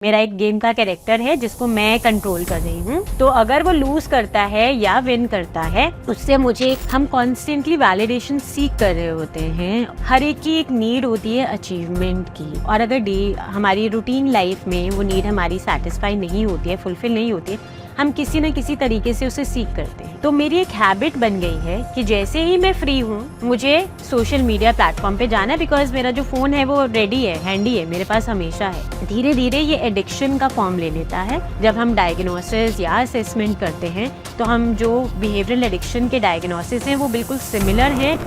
मेरा एक गेम का कैरेक्टर है जिसको मैं कंट्रोल कर रही हूँ, तो अगर वो लूज करता है या विन करता है उससे मुझे हम कॉन्स्टेंटली वैलिडेशन सीख कर रहे होते हैं। हर एक की एक नीड होती है अचीवमेंट की, और अगर हमारी रूटीन लाइफ में वो नीड हमारी सेटिस्फाई नहीं होती है, फुलफिल नहीं होती है, हम किसी न किसी तरीके से उसे सीख करते हैं। तो मेरी एक हैबिट बन गई है कि जैसे ही मैं फ्री हूँ मुझे सोशल मीडिया प्लेटफॉर्म पे जाना है, बिकॉज मेरा जो फ़ोन है वो रेडी है, हैंडी है, मेरे पास हमेशा है। धीरे धीरे ये एडिक्शन का फॉर्म ले लेता है। जब हम डायग्नोसिस या असेसमेंट करते हैं तो हम जो बिहेवियरल एडिक्शन के डायग्नोसिस हैं वो बिल्कुल सिमिलर हैं।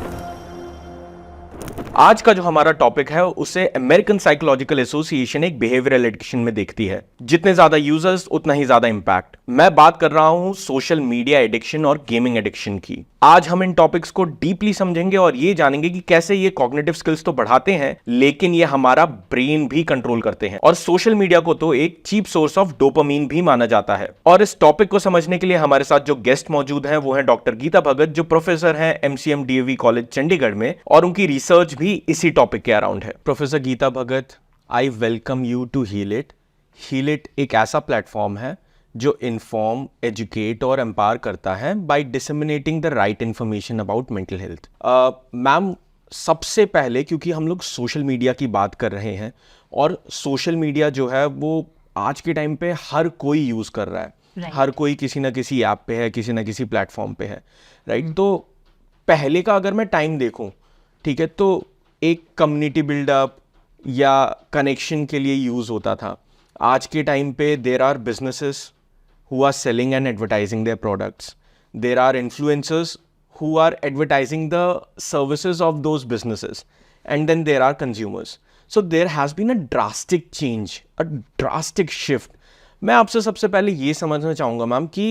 आज का जो हमारा टॉपिक है उसे अमेरिकन साइकोलॉजिकल एसोसिएशन एक बिहेवियरल एडिक्शन में देखती है। जितने ज्यादा यूजर्स उतना ही ज्यादा इंपैक्ट। मैं बात कर रहा हूं सोशल मीडिया एडिक्शन और गेमिंग एडिक्शन की। आज हम इन टॉपिक्स को डीपली समझेंगे और ये जानेंगे कि कैसे ये कॉग्निटिव स्किल्स तो बढ़ाते हैं लेकिन ये हमारा ब्रेन भी कंट्रोल करते हैं। और सोशल मीडिया को तो एक चीप सोर्स ऑफ डोपामीन भी माना जाता है। और इस टॉपिक को समझने के लिए हमारे साथ जो गेस्ट मौजूद हैं वो है डॉक्टर गीता भगत, जो प्रोफेसर हैं MCM DAV कॉलेज चंडीगढ़ में, और उनकी रिसर्च भी इसी टॉपिक के अराउंड है। Professor Geeta Bhagat, I welcome you to heal it. Heal it एक ऐसा प्लेटफॉर्म है जो इन्फॉर्म, एजुकेट और एम्पावर करता है by disseminating the right information about mental health. Ma'am, सबसे पहले क्योंकि हम लोग सोशल मीडिया की बात कर रहे हैं और सोशल मीडिया जो है वो आज के टाइम पे हर कोई यूज़ कर रहा है। हर कोई किसी ना किसी ऐप पे है, किसी ना किसी प्लेटफॉर्म पे है, राइट। तो पहले का अगर मैं टाइम देखूं, ठीक है, तो एक कम्युनिटी बिल्डअप या कनेक्शन के लिए यूज़ होता था। आज के टाइम पे there are businesses who are selling and advertising their products. There are influencers who are advertising the services of those businesses. And then there are consumers. So there has been a drastic change, a drastic shift. मैं आपसे सबसे पहले ये समझना चाहूँगा ma'am कि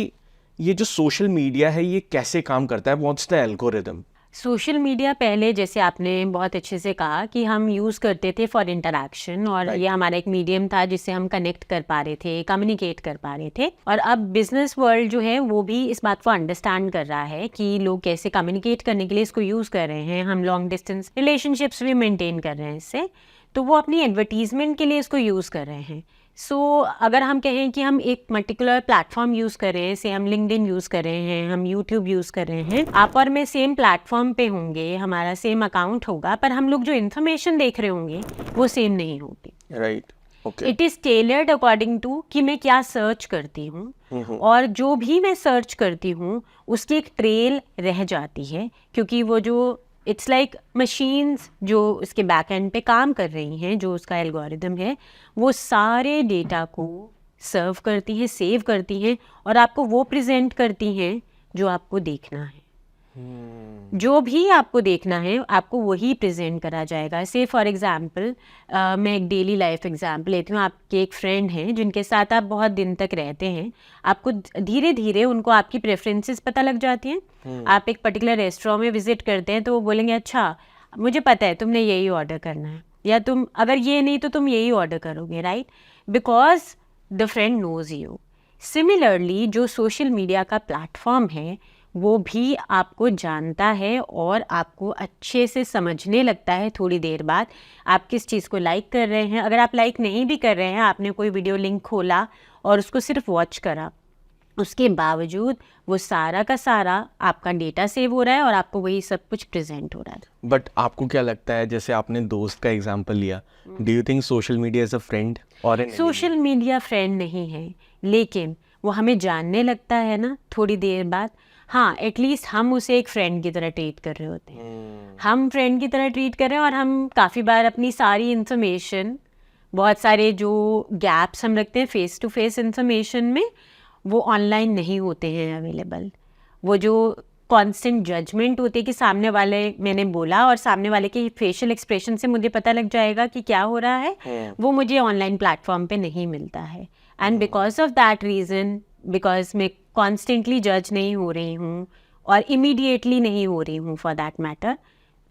ये जो सोशल मीडिया है ये कैसे काम करता है, what's the algorithm? Social media पहले, जैसे आपने बहुत अच्छे से कहा, कि हम यूज़ करते थे फॉर इंटरैक्शन, और ये हमारा एक मीडियम था जिससे हम कनेक्ट कर पा रहे थे, कम्युनिकेट कर पा रहे थे। और अब बिजनेस वर्ल्ड जो है वो भी इस बात को अंडरस्टैंड कर रहा है कि लोग कैसे कम्युनिकेट करने के लिए इसको यूज़ कर रहे हैं। हम लॉन्ग डिस्टेंस रिलेशनशिप्स भी मेंटेन कर रहे हैं इससे, तो वो अपनी एडवर्टीजमेंट के लिए इसको यूज़ कर रहे हैं। सो अगर हम कहें कि हम एक पर्टिकुलर प्लेटफॉर्म यूज़ कर रहे हैं, जैसे हम लिंक्डइन यूज़ कर रहे हैं, हम यूट्यूब यूज़ कर रहे हैं, आप और मैं सेम प्लेटफॉर्म पे होंगे, हमारा सेम अकाउंट होगा, पर हम लोग जो इन्फॉर्मेशन देख रहे होंगे वो सेम नहीं होगी, right. Okay. It is tailored according to कि मैं क्या सर्च करती हूँ, और जो भी मैं सर्च करती हूँ उसकी एक ट्रेल रह जाती है, क्योंकि वो जो इट्स लाइक मशीन्स जो इसके बैक एंड पे काम कर रही हैं, जो उसका एल्गोरिदम है वो सारे डेटा को सर्व करती हैं, सेव करती हैं, और आपको वो प्रेजेंट करती हैं जो आपको देखना है। जो भी आपको देखना है आपको वही प्रेजेंट करा जाएगा। से फॉर एग्जांपल मैं एक डेली लाइफ एग्जांपल लेती हूँ। आपके एक फ्रेंड हैं जिनके साथ आप बहुत दिन तक रहते हैं, आपको धीरे धीरे उनको आपकी प्रेफरेंसेस पता लग जाती हैं। आप एक पर्टिकुलर रेस्टोरेंट में विजिट करते हैं तो वो बोलेंगे अच्छा मुझे पता है तुमने यही ऑर्डर करना है, या तुम अगर ये नहीं तो तुम यही ऑर्डर करोगे, right, because the friend knows you. Similarly जो सोशल मीडिया का प्लेटफॉर्म है वो भी आपको जानता है और आपको अच्छे से समझने लगता है थोड़ी देर बाद आप किस चीज़ को लाइक कर रहे हैं। अगर आप लाइक नहीं भी कर रहे हैं, आपने कोई वीडियो लिंक खोला और उसको सिर्फ वॉच करा, उसके बावजूद वो सारा का सारा आपका डेटा सेव हो रहा है और आपको वही सब कुछ प्रेजेंट हो रहा है। बट आपको क्या लगता है, जैसे आपने दोस्त का एग्जांपल लिया, do you think social media is a friend or an enemy? Social media friend नहीं है, लेकिन वो हमें जानने लगता है ना थोड़ी देर बाद। हाँ, एटलीस्ट हम उसे एक फ्रेंड की तरह ट्रीट कर रहे होते हैं। हम फ्रेंड की तरह ट्रीट कर रहे हैं, और हम काफ़ी बार अपनी सारी इन्फॉर्मेशन, बहुत सारे जो गैप्स हम रखते हैं फेस टू फेस इन्फॉर्मेशन में, वो ऑनलाइन नहीं होते हैं अवेलेबल। वो जो कांस्टेंट जजमेंट होती है कि सामने वाले, मैंने बोला और सामने वाले के फेशियल एक्सप्रेशन से मुझे पता लग जाएगा कि क्या हो रहा है, वो मुझे ऑनलाइन प्लेटफॉर्म पे नहीं मिलता है। And because of that reason, because मैं कॉन्स्टेंटली जज नहीं हो रही हूँ और इमीडिएटली नहीं हो रही हूँ फॉर दैट मैटर,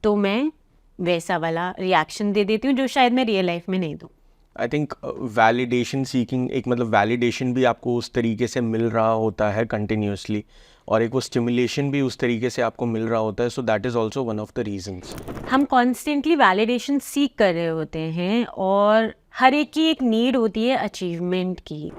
तो मैं वैसा वाला रिएक्शन दे देती हूँ जो शायद मैं रियल लाइफ में नहीं दूँ। आई थिंक वैलिडेशन सीकिंग, एक मतलब वैलिडेशन भी आपको उस तरीके से मिल रहा होता है कंटिन्यूसली, और एक वो स्टिमुलेशन भी उस तरीके से आपको मिल रहा होता है। So that is also one of the reasons. हम कॉन्स्टेंटली वैलिडेशन सीख कर रहे होते हैं, और हर एक की एक नीड होती है अचीवमेंट की।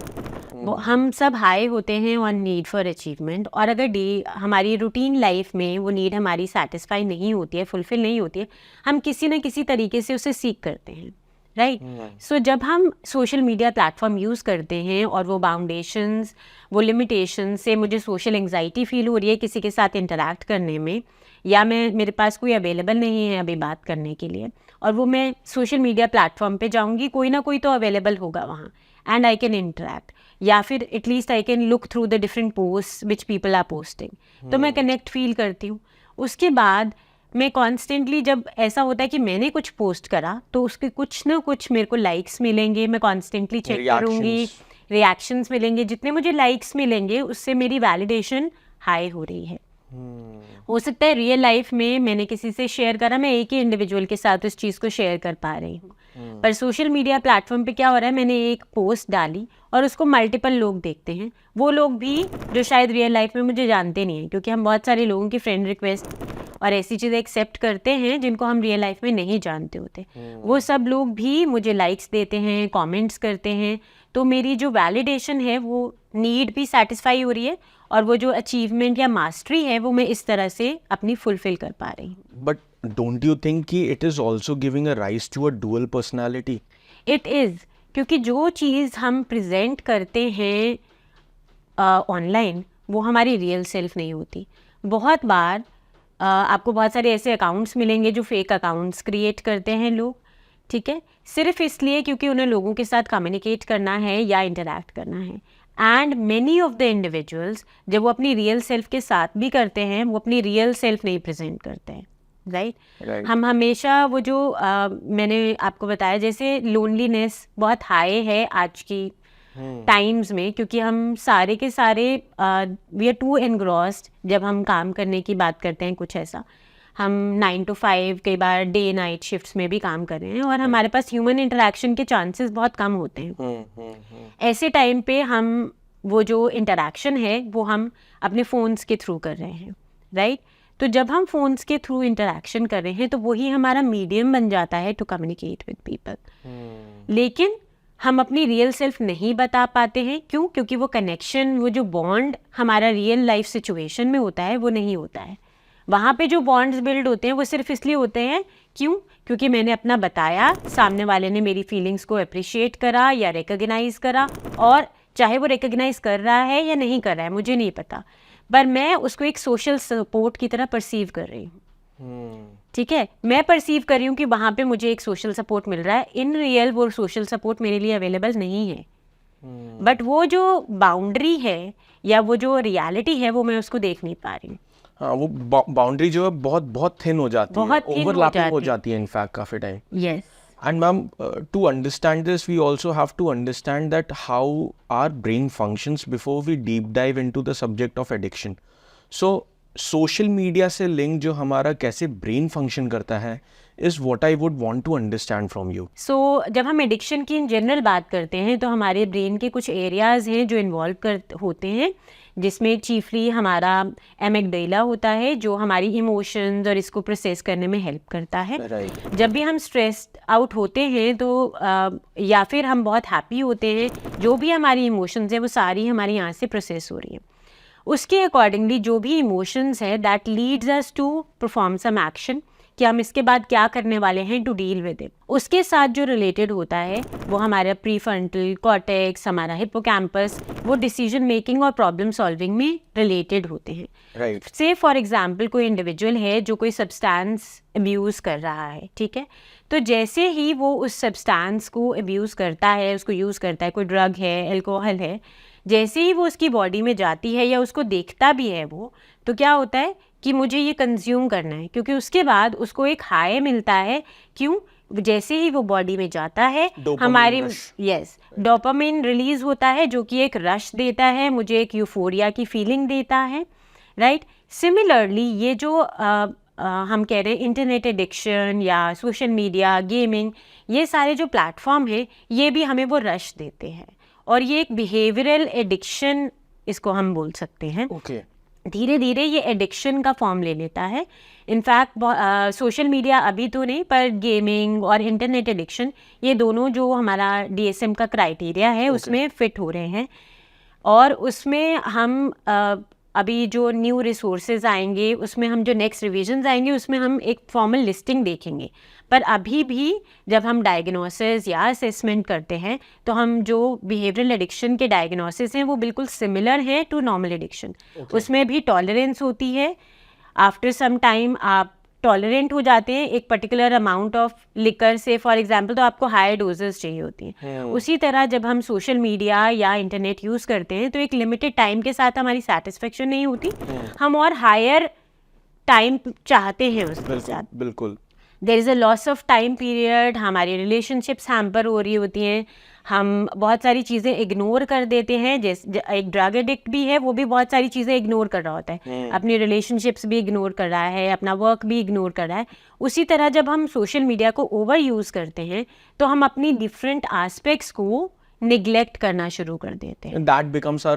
वो हम सब हाई होते हैं ऑन नीड फॉर अचीवमेंट, और अगर हमारी रूटीन लाइफ में वो नीड हमारी सेटिस्फाई नहीं होती है, फुलफिल नहीं होती है, हम किसी ना किसी तरीके से उसे सीख करते हैं, राइट। सो जब हम सोशल मीडिया प्लेटफॉर्म यूज़ करते हैं और वो बाउंडेशंस, वो लिमिटेशन से मुझे सोशल एंग्जाइटी फील हो रही है किसी के साथ इंटरैक्ट करने में, या मेरे पास कोई अवेलेबल नहीं है अभी बात करने के लिए, और वो मैं सोशल मीडिया प्लेटफॉर्म पे जाऊंगी, कोई ना कोई तो अवेलेबल होगा वहाँ, एंड आई कैन इंटरैक्ट, या फिर at least I can look through the different post which people are posting, तो मैं कनेक्ट फील करती हूँ। उसके बाद मैं कॉन्स्टेंटली, जब ऐसा होता है कि मैंने कुछ पोस्ट करा तो उसके कुछ ना कुछ मेरे को लाइक्स मिलेंगे, मैं कॉन्स्टेंटली चेक करूँगी, रिएक्शंस मिलेंगे, जितने मुझे लाइक्स मिलेंगे उससे मेरी वैलिडेशन हाई हो रही है। हो सकता है रियल लाइफ में मैंने किसी से शेयर करा, मैं एक ही इंडिविजुअल के साथ उस चीज़ को शेयर कर पा रही हूँ, पर सोशल मीडिया प्लेटफॉर्म पे क्या हो रहा है, मैंने एक पोस्ट डाली और उसको मल्टीपल लोग देखते हैं, वो लोग भी जो शायद रियल लाइफ में मुझे जानते नहीं हैं, क्योंकि हम बहुत सारे लोगों की फ्रेंड रिक्वेस्ट और ऐसी चीज़ें एक्सेप्ट करते हैं जिनको हम रियल लाइफ में नहीं जानते होते। वो सब लोग भी मुझे लाइक्स देते हैं, कमेंट्स करते हैं, तो मेरी जो वैलिडेशन है वो नीड भी सेटिस्फाई हो रही है, और वो जो अचीवमेंट या मास्टरी है वो मैं इस तरह से अपनी फुलफिल कर पा रही हूँ। बट डोंट यू थिंक कि it is also giving a rise to a dual personality? It is, क्योंकि जो चीज़ हम प्रेजेंट करते हैं ऑनलाइन वो हमारी रियल सेल्फ नहीं होती। बहुत बार आपको बहुत सारे ऐसे अकाउंट्स मिलेंगे जो फेक अकाउंट्स क्रिएट करते हैं लोग, ठीक है, सिर्फ इसलिए क्योंकि उन्हें लोगों के साथ कम्युनिकेट करना है या इंटरैक्ट करना है। And many of the individuals जब वो अपनी रियल सेल्फ के साथ भी करते हैं, वो अपनी रियल सेल्फ नहीं प्रेजेंट करते हैं, राइट। हम हमेशा वो जो मैंने आपको बताया, जैसे लोनलीनेस बहुत हाई है आज की टाइम्स में, क्योंकि हम सारे के सारे वी आर टू एनग्रॉस्ड। जब हम काम करने की बात करते हैं, कुछ ऐसा, हम 9 to 5 कई बार डे नाइट शिफ्ट्स में भी काम कर रहे हैं, और हमारे पास ह्यूमन इंटरेक्शन के चांसेस बहुत कम होते हैं। ऐसे टाइम पे हम वो जो इंटरेक्शन है वो हम अपने फ़ोन्स के थ्रू कर रहे हैं, राइट। तो जब हम फ़ोन्स के थ्रू इंटरेक्शन कर रहे हैं तो वही हमारा मीडियम बन जाता है टू कम्युनिकेट विद पीपल। लेकिन हम अपनी रियल सेल्फ नहीं बता पाते हैं, क्यों? क्योंकि वो कनेक्शन, वो जो बॉन्ड हमारा रियल लाइफ सिचुएशन में होता है वो नहीं होता है। वहाँ पे जो बॉन्ड्स बिल्ड होते हैं वो सिर्फ इसलिए होते हैं, क्यों? क्योंकि मैंने अपना बताया, सामने वाले ने मेरी फीलिंग्स को अप्रिशिएट करा या रिकॉग्नाइज करा, और चाहे वो रिकॉग्नाइज कर रहा है या नहीं कर रहा है मुझे नहीं पता, पर मैं उसको एक सोशल सपोर्ट की तरह परसीव कर रही हूँ, ठीक है। मैं परसीव कर रही हूँ कि वहाँ पे मुझे एक सोशल सपोर्ट मिल रहा है, इन रियल वो सोशल सपोर्ट मेरे लिए अवेलेबल नहीं है। बट वो जो बाउंड्री है या वो जो रियलिटी है वो मैं उसको देख नहीं पा रही हूँ। हाँ, वो बाउंड्री जो है बहुत बहुत थिन हो जाती है, ओवरलैपिंग हो जाती है इनफैक्ट काफी time. Yes. And ma'am, to understand this, we also have to understand that how our brain functions before we deep dive into the subject of addiction. So, social media से link जो हमारा कैसे brain function करता है is what I would want to understand from you. So, जब हम addiction की in general बात करते हैं तो हमारे ब्रेन के कुछ एरियाज हैं जो इन्वॉल्व होते हैं, जिसमें चीफली हमारा एमिगडाला होता है जो हमारी इमोशंस और इसको प्रोसेस करने में हेल्प करता है। Right. जब भी हम स्ट्रेस्ड आउट होते हैं तो या फिर हम बहुत हैप्पी होते हैं, जो भी हमारी इमोशंस हैं वो सारी हमारी यहाँ से प्रोसेस हो रही हैं। उसके अकॉर्डिंगली जो भी इमोशंस है that leads us to perform some action, कि हम इसके बाद क्या करने वाले हैं टू डील विद इट। उसके साथ जो रिलेटेड होता है वो हमारा प्रीफ्रंटल कॉर्टेक्स, हमारा हिप्पोकैम्पस, वो डिसीजन मेकिंग और प्रॉब्लम सॉल्विंग में रिलेटेड होते हैं। राइट। से फॉर एग्जांपल कोई इंडिविजुअल है जो कोई सब्सटेंस अब्यूज़ कर रहा है, ठीक है, तो जैसे ही वो उस सब्सटेंस को अब्यूज़ करता है, उसको यूज़ करता है, कोई ड्रग है, अल्कोहल है, जैसे ही वो उसकी बॉडी में जाती है या उसको देखता भी है वो, तो क्या होता है कि मुझे ये कंज्यूम करना है, क्योंकि उसके बाद उसको एक हाई मिलता है। क्यों? जैसे ही वो बॉडी में जाता है हमारी डोपामिन रिलीज होता है जो कि एक रश देता है, मुझे एक यूफोरिया की फीलिंग देता है, राइट। सिमिलरली ये जो हम कह रहे हैं इंटरनेट एडिक्शन या सोशल मीडिया, गेमिंग, ये सारे जो प्लेटफॉर्म हैं ये भी हमें वो रश देते हैं, और ये एक बिहेवियरल एडिक्शन इसको हम बोल सकते हैं। ओके। धीरे धीरे ये एडिक्शन का फॉर्म ले लेता है। इनफैक्ट सोशल मीडिया अभी तो नहीं, पर गेमिंग और इंटरनेट एडिक्शन, ये दोनों जो हमारा DSM का क्राइटेरिया है उसमें फिट हो रहे हैं। और उसमें हम अभी जो न्यू रिसोर्सेज आएंगे, उसमें हम जो नेक्स्ट रिविजन्स आएंगे, उसमें हम एक फॉर्मल लिस्टिंग देखेंगे। पर अभी भी जब हम डायग्नोसिस या असेसमेंट करते हैं तो हम जो बिहेवियरल एडिक्शन के डायग्नोसिस हैं वो बिल्कुल सिमिलर हैं टू नॉर्मल एडिक्शन। उसमें भी टॉलरेंस होती है। आफ्टर सम टाइम आप टॉलरेंट हो जाते हैं एक पर्टिकुलर अमाउंट ऑफ लिकर से, फॉर एग्जांपल, तो आपको हायर डोजेस चाहिए होती हैं। उसी तरह जब हम सोशल मीडिया या इंटरनेट यूज़ करते हैं तो एक लिमिटेड टाइम के साथ हमारी सेटिस्फेक्शन नहीं होती, हम और हायर टाइम चाहते हैं उसके साथ। बिल्कुल। There is a loss of time period, हमारी रिलेशनशिप्स हैम्पर हो रही होती हैं, हम बहुत सारी चीज़ें इग्नोर कर देते हैं। जैसे एक ड्रग एडिक्ट भी है, वो भी बहुत सारी चीज़ें इग्नोर कर रहा होता है, अपनी रिलेशनशिप्स भी इग्नोर कर रहा है, अपना वर्क भी इग्नोर कर रहा है। उसी तरह जब हम सोशल मीडिया को ओवर यूज़ करते हैं तो हम अपनी डिफरेंट एस्पेक्ट्स को निग्लेक्ट करना शुरू कर देते हैं। That becomes our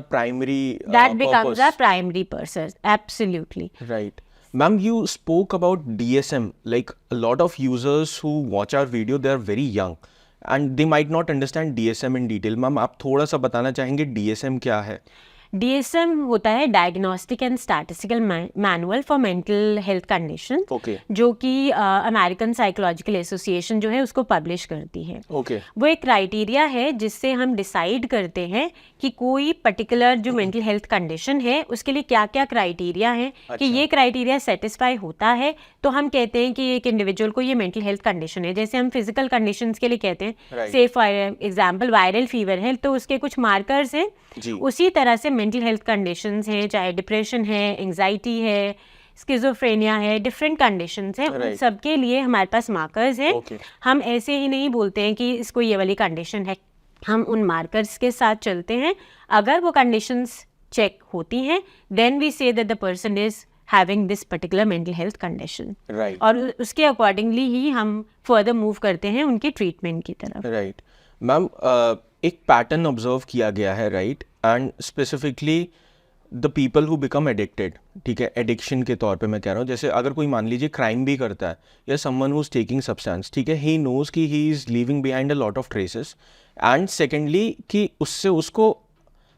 primary purpose, absolutely right. Ma'am, you spoke about DSM. Like a lot of users who watch our video, they are very young and they might not understand DSM in detail. Ma'am, आप थोड़ा सा बताना चाहेंगे DSM क्या है? DSM होता है diagnostic and statistical manual for mental health condition, Okay. जो कि अमेरिकन साइकोलॉजिकल एसोसिएशन जो है उसको पब्लिश करती है। Okay. वो एक क्राइटेरिया है जिससे हम डिसाइड करते हैं कि कोई पर्टिकुलर जो मेंटल हेल्थ कंडीशन है उसके लिए क्या क्या क्राइटेरिया है। कि ये क्राइटेरिया सेटिस्फाई होता है तो हम कहते हैं कि एक इंडिविजुअल को ये मेंटल हेल्थ कंडीशन है। जैसे हम फिजिकल कंडीशंस के लिए कहते हैं, से फॉर एग्जांपल वायरल फीवर है तो उसके कुछ मार्कर्स हैं, उसी तरह से मेंटल हेल्थ कंडीशंस हैं, चाहे डिप्रेशन है, एंजाइटी है, स्किज़ोफ्रेनिया है, डिफरेंट कंडीशंस हैं, उन सब के लिए हमारे पास मार्कर्स हैं। हम ऐसे ही नहीं बोलते हैं कि इसको ये वाली कंडीशन है, हम उन मार्कर्स के साथ चलते हैं। अगर वो कंडीशंस चेक होती हैं then we say that the person is having this particular mental health condition, और उसके अकॉर्डिंगली ही हम फर्दर मूव करते हैं उनकी ट्रीटमेंट की तरफ। राइट मैम, एक पैटर्न ऑब्जर्व किया गया है, right, and specifically the people who become addicted, ठीक है, एडिक्शन के तौर पे मैं कह रहा हूँ, जैसे अगर कोई मान लीजिए क्राइम भी करता है या someone who is taking substance, ठीक है, ही नोज कि he is leaving behind a lot of traces, and secondly कि उससे उसको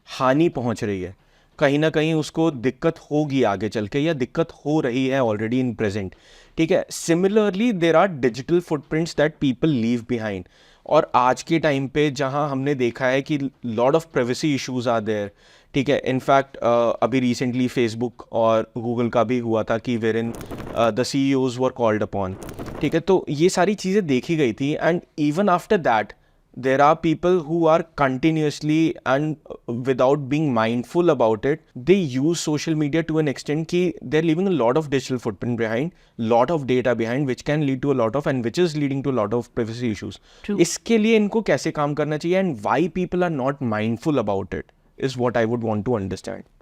हानि पहुँच रही है, कहीं ना कहीं उसको दिक्कत होगी आगे चल के या दिक्कत हो रही है ऑलरेडी इन प्रेजेंट, ठीक है। Similarly there are digital footprints that people leave behind, और आज के टाइम पे जहाँ हमने देखा है कि lot of privacy issues are there, ठीक है। इनफैक्ट अभी रिसेंटली फेसबुक और गूगल का भी हुआ था कि where in the CEOs were called upon, ठीक है, तो ये सारी चीज़ें देखी गई थी, and even after that there are people who are continuously and without being mindful about it, they use social media to an extent कि they're leaving a lot of digital footprint behind, lot of data behind, which can lead to a lot of, and which is leading to a lot of privacy issues. True. इसके लिए इनको कैसे काम करना चाहिए, and why people are not mindful about it is what I would want to understand.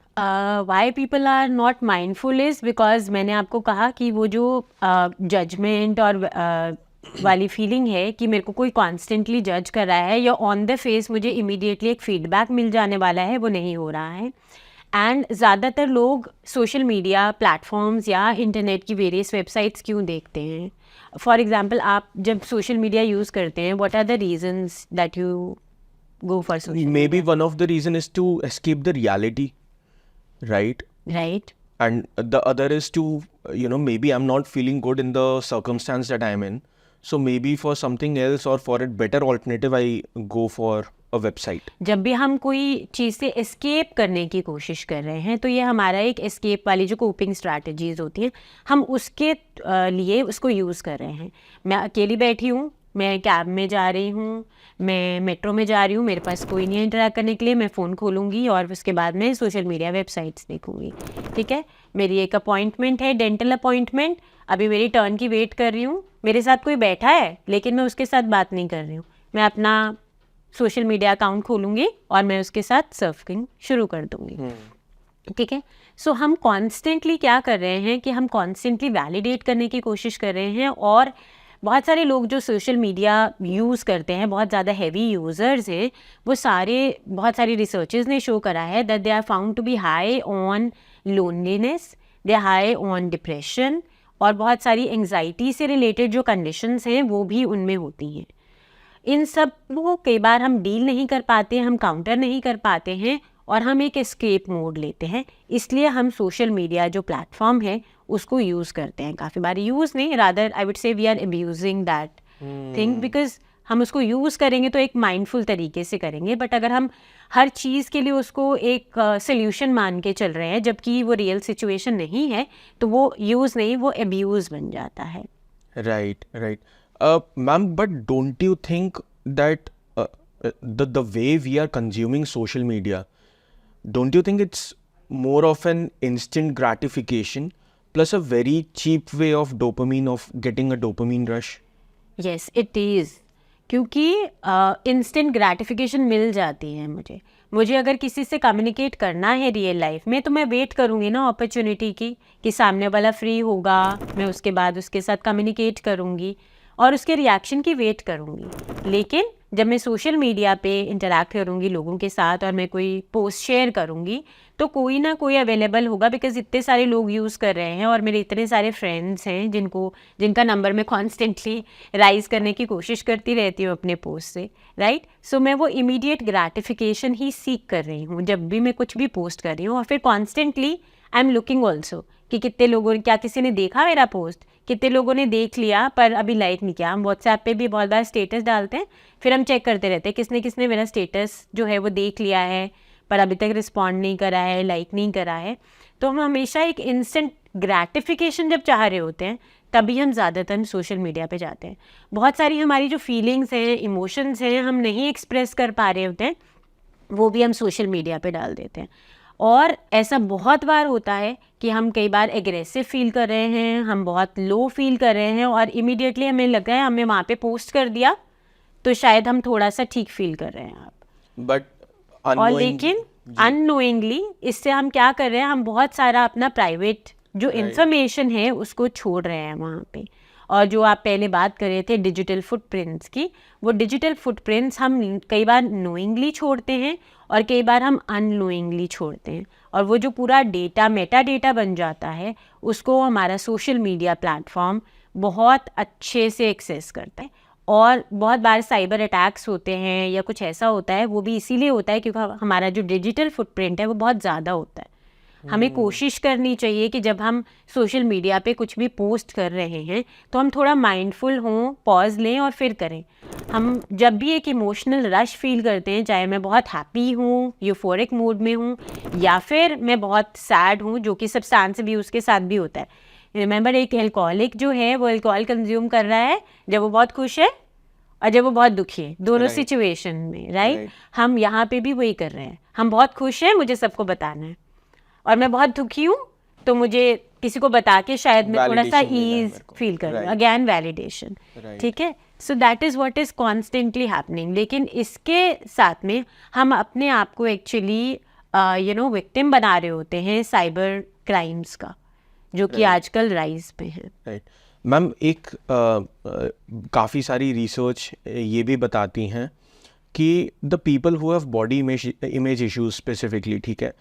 Why people are not mindful is because मैंने आपको कहा कि वो जो judgment और वाली फीलिंग है कि मेरे को कोई कॉन्स्टेंटली जज कर रहा है या ऑन द फेस मुझे इमीडिएटली एक फीडबैक मिल जाने वाला है, वो नहीं हो रहा है। एंड ज़्यादातर लोग सोशल मीडिया प्लेटफॉर्म्स या इंटरनेट की वेरियस वेबसाइट्स क्यों देखते हैं? फॉर एग्जांपल, आप जब सोशल मीडिया यूज़ करते हैं, what are the reasons that you go for social media? Maybe one of the reason is to escape the reality, right? Right. And the other is to, you know, maybe I'm not feeling good in the circumstance that I'm in. So maybe for something else or for a better alternative, I go for a website. जब भी हम कोई चीज़ से escape करने की कोशिश कर रहे हैं तो ये हमारा एक एस्केप वाली जो कोपिंग स्ट्रैटेजीज होती हैं, हम उसके लिए उसको यूज़ कर रहे हैं। मैं अकेली बैठी हूँ, मैं कैब में जा रही हूँ, मैं मेट्रो में जा रही हूँ, मेरे पास कोई नहीं है इंटरैक्ट करने के लिए, मैं फ़ोन खोलूँगी और उसके बाद मैं सोशल मीडिया वेबसाइट्स देखूँगी, ठीक है। मेरी एक अपॉइंटमेंट है, डेंटल अपॉइंटमेंट, अभी मेरी टर्न की वेट कर रही हूँ, मेरे साथ कोई बैठा है लेकिन मैं उसके साथ बात नहीं कर रही हूँ, मैं अपना सोशल मीडिया अकाउंट खोलूँगी और मैं उसके साथ सर्फिंग शुरू कर दूँगी, ठीक है। सो हम कॉन्स्टेंटली क्या कर रहे हैं कि हम कॉन्स्टेंटली वैलिडेट करने की कोशिश कर रहे हैं और बहुत सारे लोग जो सोशल मीडिया यूज़ करते हैं, बहुत ज़्यादा हैवी यूज़र्स हैं, वो सारे, बहुत सारी रिसर्चेस ने शो करा है that they are found to be high on loneliness, they are high on depression, और बहुत सारी एंग्जाइटी से रिलेटेड जो कंडीशंस हैं वो भी उनमें होती हैं। इन सब को कई बार हम डील नहीं कर पाते, हम काउंटर नहीं कर पाते हैं, और हम एक एस्केप मोड लेते हैं। इसलिए हम सोशल मीडिया जो प्लेटफॉर्म है उसको यूज़ करते हैं। काफ़ी बार यूज़ नहीं, rather I would say we are abusing that thing, because हम उसको यूज़ करेंगे तो एक माइंडफुल तरीके से करेंगे, बट अगर हम हर चीज़ के लिए उसको एक सोल्यूशन मान के चल रहे हैं जबकि वो रियल सिचुएशन नहीं है, तो वो यूज़ नहीं, वो अब्यूज़ बन जाता है। Right, right. Ma'am, but don't you think that the way we are consuming social media, don't you think it's more of an instant gratification plus a very cheap way of dopamine, of getting a dopamine rush? Yes it is, क्योंकि instant gratification मिल जाती है मुझे अगर किसी से communicate करना है real life में, तो मैं वेट करूँगी ना अपॉर्चुनिटी की कि सामने वाला फ्री होगा, मैं उसके बाद उसके साथ कम्युनिकेट करूँगी और उसके रिएक्शन की वेट करूँगी। लेकिन जब मैं सोशल मीडिया पे इंटरैक्ट करूँगी लोगों के साथ और मैं कोई पोस्ट शेयर करूँगी, तो कोई ना कोई अवेलेबल होगा, बिकॉज इतने सारे लोग यूज़ कर रहे हैं और मेरे इतने सारे फ्रेंड्स हैं जिनका नंबर मैं कॉन्स्टेंटली राइज करने की कोशिश करती रहती हूँ अपने पोस्ट से, राइट। सो मैं वो इमीडिएट ग्रैटिफिकेशन ही सीख कर रही हूँ जब भी मैं कुछ भी पोस्ट कर रही हूँ, और फिर constantly I am looking also कि कितने लोगों ने, क्या किसी ने देखा मेरा पोस्ट, कितने लोगों ने देख लिया पर अभी लाइक नहीं किया। हम व्हाट्सएप पे भी बहुत बार स्टेटस डालते हैं, फिर हम चेक करते रहते हैं किसने किसने मेरा स्टेटस जो है वो देख लिया है पर अभी तक रिस्पॉन्ड नहीं करा है, लाइक नहीं करा है। तो हम हमेशा एक इंस्टेंट ग्रैटिफिकेशन जब चाह रहे होते हैं तभी हम ज़्यादातर सोशल मीडिया पे जाते हैं। बहुत सारी हमारी जो फीलिंग्स हैं, इमोशंस हैं, हम नहीं एक्सप्रेस कर पा रहे होते हैं, वो भी हम सोशल मीडिया पे डाल देते हैं। और ऐसा बहुत बार होता है कि हम कई बार एग्रेसिव फील कर रहे हैं, हम बहुत लो फील कर रहे हैं और इमीडिएटली हमें लग रहा है हमने वहाँ पे पोस्ट कर दिया तो शायद हम थोड़ा सा ठीक फील कर रहे हैं आप, But और लेकिन अननोइंगली इससे हम क्या कर रहे हैं, हम बहुत सारा अपना प्राइवेट जो इंफॉर्मेशन है उसको छोड़ रहे हैं वहाँ पे। और जो आप पहले बात कर रहे थे डिजिटल फुटप्रिंट्स की, वो डिजिटल फुटप्रिंट्स हम कई बार नोइंगली छोड़ते हैं और कई बार हम अननोइंगली छोड़ते हैं, और वो जो पूरा डेटा मेटा डेटा बन जाता है उसको हमारा सोशल मीडिया प्लेटफॉर्म बहुत अच्छे से एक्सेस करता है। और बहुत बार साइबर अटैक्स होते हैं या कुछ ऐसा होता है, वो भी इसीलिए होता है क्योंकि हमारा जो डिजिटल फुटप्रिंट है वो बहुत ज़्यादा होता है। हमें कोशिश करनी चाहिए कि जब हम सोशल मीडिया पे कुछ भी पोस्ट कर रहे हैं तो हम थोड़ा माइंडफुल हों, पॉज लें और फिर करें। हम जब भी एक इमोशनल रश फील करते हैं, चाहे मैं बहुत हैप्पी हूँ, यूफोरिक मूड में हूँ, या फिर मैं बहुत सैड हूँ, जो कि सब्सटेंस अब्यूज़ के साथ भी होता है। रिमेंबर, एक एल्कोहलिक जो है वो अल्कोहल कंज्यूम कर रहा है जब वो बहुत खुश है और जब वो बहुत दुखी है, दोनों सिचुएशन में, राइट। हम यहाँ पे भी वही कर रहे हैं। हम बहुत खुश हैं, मुझे सबको बताना है, और मैं बहुत दुखी हूँ तो मुझे किसी को बता के शायद मैं थोड़ा सा ईज फील करूँ, अगेन वैलिडेशन, ठीक है। So that is what is constantly happening. लेकिन इसके साथ में हम अपने आप को एक्चुअली विक्टिम बना रहे होते हैं साइबर क्राइम्स का, जो कि आजकल राइज पे है। राइट मैम, एक काफ़ी सारी रिसर्च ये भी बताती हैं कि the people who have body image issues specifically, ठीक है,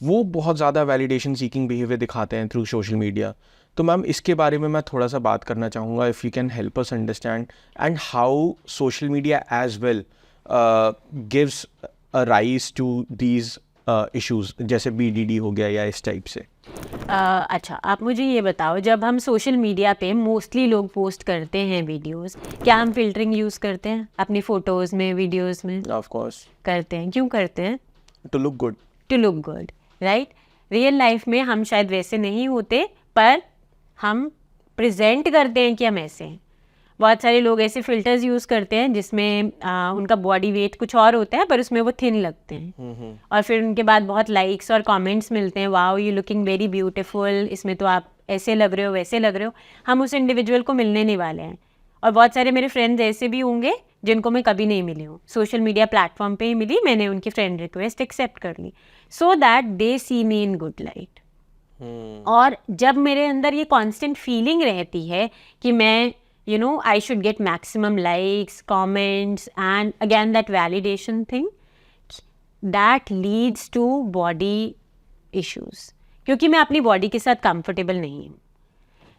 वो बहुत ज़्यादा वैलिडेशन सीकिंग बिहेवियर दिखाते हैं थ्रू सोशल मीडिया। तो मैम इसके बारे में मैं थोड़ा सा बात करना चाहूँगा, if you can help us understand and how social media as well gives a rise to these issues, जैसे BDD हो गया या इस टाइप से। अच्छा, आप मुझे ये बताओ, जब हम सोशल मीडिया पे मोस्टली लोग पोस्ट करते हैं वीडियोस, क्या हम फिल्टरिंग यूज़ करते हैं अपनी फ़ोटोज़ में, वीडियोस में? ऑफ कोर्स करते हैं। क्यों करते हैं? To look good. To look good, right. Real life में हम शायद वैसे नहीं होते, पर हम प्रेजेंट करते हैं कि हम ऐसे हैं। बहुत सारे लोग ऐसे फ़िल्टर्स यूज़ करते हैं जिसमें उनका बॉडी वेट कुछ और होता है पर उसमें वो थिन लगते हैं, और फिर उनके बाद बहुत लाइक्स और कमेंट्स मिलते हैं, wow you looking very beautiful, इसमें तो आप ऐसे लग रहे हो, वैसे लग रहे हो। हम उस इंडिविजुअल को मिलने नहीं वाले हैं। और बहुत सारे मेरे फ्रेंड्स ऐसे भी होंगे जिनको मैं कभी नहीं मिली हूँ, सोशल मीडिया प्लेटफॉर्म पे ही मिली, मैंने उनकी फ्रेंड रिक्वेस्ट एक्सेप्ट कर ली, so that they see me in good light. और जब मेरे अंदर ये कांस्टेंट फीलिंग रहती है कि मैं you know, I should get maximum likes, comments, and again that validation thing, that leads to body issues. क्योंकि मैं अपनी बॉडी के साथ कंफर्टेबल नहीं हूँ.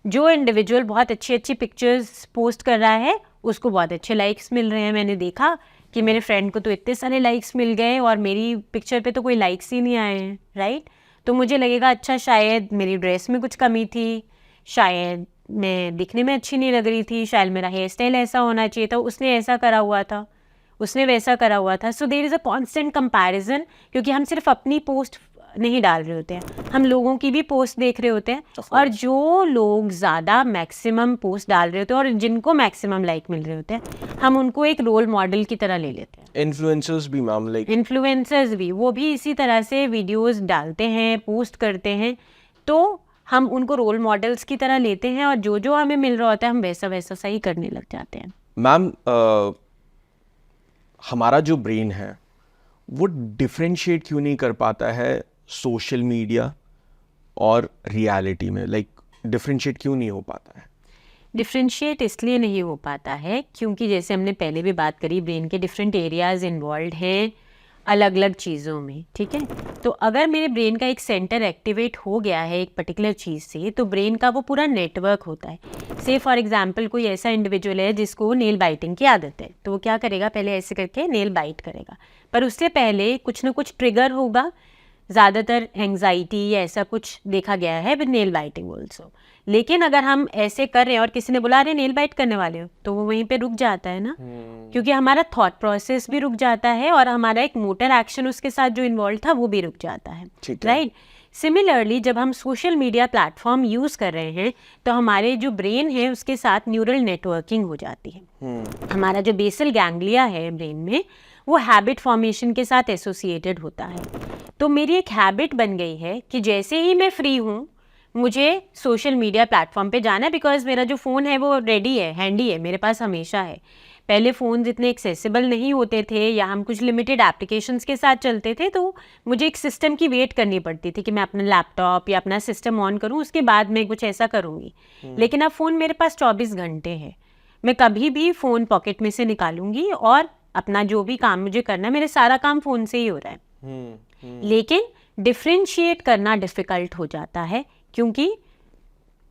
जो इंडिविजुअल बहुत अच्छी अच्छी पिक्चर्स पोस्ट कर रहा है उसको बहुत अच्छे लाइक्स मिल रहे हैं. मैंने देखा कि मेरे फ्रेंड को तो इतने सारे लाइक्स मिल गए और मेरी पिक्चर पे तो कोई लाइक्स ही नहीं आए हैं, राइट? तो मुझे लगेगा अच्छा शायद मेरी ड्रेस में कुछ कमी थी, शायद मैं दिखने में अच्छी नहीं लग रही थी, शायद मेरा हेयर स्टाइल ऐसा होना चाहिए था, उसने ऐसा करा हुआ था, उसने वैसा करा हुआ था. So there is a constant comparison, क्योंकि हम सिर्फ अपनी पोस्ट नहीं डाल रहे होते हैं, हम लोगों की भी पोस्ट देख रहे होते हैं. और जो लोग ज़्यादा मैक्सिमम पोस्ट डाल रहे होते हैं और जिनको मैक्सिमम लाइक मिल रहे होते हैं, हम उनको एक रोल मॉडल की तरह ले लेते हैं. इन्फ्लुएंसर्स भी मैम, लाइक इन्फ्लुएंसर्स भी, वो भी इसी तरह से वीडियोस डालते हैं, पोस्ट करते हैं, तो हम उनको रोल मॉडल्स की तरह लेते हैं और जो जो हमें मिल रहा होता है हम वैसा वैसा सही करने लग जाते हैं. मैम हमारा जो ब्रेन है वो डिफरेंशिएट क्यों नहीं कर पाता है सोशल मीडिया और रियलिटी में? लाइक डिफरेंशिएट क्यों नहीं हो पाता है? डिफ्रेंशिएट इसलिए नहीं हो पाता है क्योंकि जैसे हमने पहले भी बात करी, ब्रेन के डिफरेंट एरियाज इन्वॉल्व हैं अलग अलग चीज़ों में, ठीक है? तो अगर मेरे ब्रेन का एक सेंटर एक्टिवेट हो गया है एक पर्टिकुलर चीज़ से, तो ब्रेन का वो पूरा नेटवर्क होता है. से फॉर एग्जांपल कोई ऐसा इंडिविजुअल है जिसको नेल बाइटिंग की आदत है, तो वो क्या करेगा, पहले ऐसे करके नेल बाइट करेगा, पर उससे पहले कुछ ना कुछ ट्रिगर होगा. ज़्यादातर एंग्जाइटी या ऐसा कुछ देखा गया है विद नेल बाइटिंग ऑल्सो. लेकिन अगर हम ऐसे कर रहे हैं और किसी ने बोला अरे नेल बाइट करने वाले हो, तो वो वहीं पे रुक जाता है ना, क्योंकि हमारा थॉट प्रोसेस भी रुक जाता है और हमारा एक मोटर एक्शन उसके साथ जो इन्वॉल्व था वो भी रुक जाता है, राइट? सिमिलरली जब हम सोशल मीडिया प्लेटफॉर्म यूज़ कर रहे हैं तो हमारे जो ब्रेन है उसके साथ न्यूरल नेटवर्किंग हो जाती है. हमारा जो बेसल गैंग्लिया है ब्रेन में वो हैबिट फॉर्मेशन के साथ एसोसिएटेड होता है. तो मेरी एक हैबिट बन गई है कि जैसे ही मैं फ्री हूँ मुझे सोशल मीडिया प्लेटफॉर्म पे जाना है, बिकॉज मेरा जो फ़ोन है वो रेडी है, हैंडी है, मेरे पास हमेशा है. पहले फ़ोन्स इतने एक्सेसिबल नहीं होते थे या हम कुछ लिमिटेड एप्लीकेशंस के साथ चलते थे, तो मुझे एक सिस्टम की वेट करनी पड़ती थी कि मैं अपना लैपटॉप या अपना सिस्टम ऑन करूँ, उसके बाद मैं कुछ ऐसा करूँगी. लेकिन अब फ़ोन मेरे पास 24 घंटे है, मैं कभी भी फ़ोन पॉकेट में से निकालूंगी और अपना जो भी काम मुझे करना है, मेरे सारा काम फ़ोन से ही हो रहा है. लेकिन डिफ्रेंशिएट करना डिफ़िकल्ट हो जाता है क्योंकि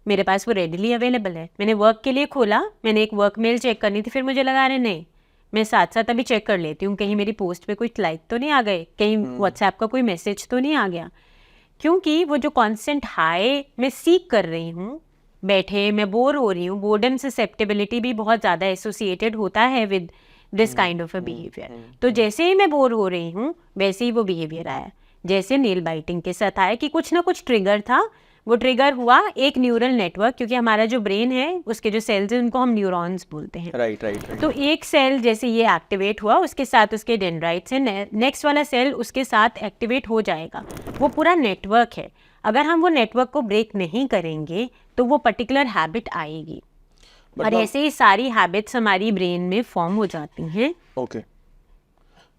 मेरे पास वो रेडिली अवेलेबल है. मैंने वर्क के लिए खोला, मैंने एक वर्क मेल चेक करनी थी, फिर मुझे लगा रहे नहीं, मैं साथ साथ अभी चेक कर लेती हूँ कहीं मेरी पोस्ट पे कुछ लाइक तो नहीं आ गए, कहीं व्हाट्सएप का कोई मैसेज तो नहीं आ गया. क्योंकि वो जो कॉन्स्टेंट हाई मैं सीख कर रही हूँ, बैठे मैं बोर हो रही हूँ, बोर्डम ससेप्टेबिलिटी भी बहुत ज़्यादा एसोसिएटेड होता है with this kind of a behaviour. तो जैसे ही मैं बोर हो रही हूँ वैसे ही वो बिहेवियर आया, जैसे नेल बाइटिंग के साथ आया कि कुछ ना कुछ ट्रिगर था. वो ट्रिगर हुआ एक न्यूरल नेटवर्क, क्योंकि हमारा जो ब्रेन है उसके जो सेल्स हैं उनको हम न्यूरॉन्स बोलते हैं. राइट. तो एक सेल जैसे ये एक्टिवेट हुआ, उसके साथ उसके डेंड्राइट्स हैं, नेक्स्ट वाला सेल उसके साथ एक्टिवेट हो जाएगा. वो पूरा नेटवर्क है. अगर हम वो नेटवर्क को ब्रेक नहीं करेंगे तो वो पर्टिकुलर हैबिट आएगी. और ऐसे ही सारी हैबिट्स हमारी ब्रेन में फॉर्म हो जाती हैं. ओके.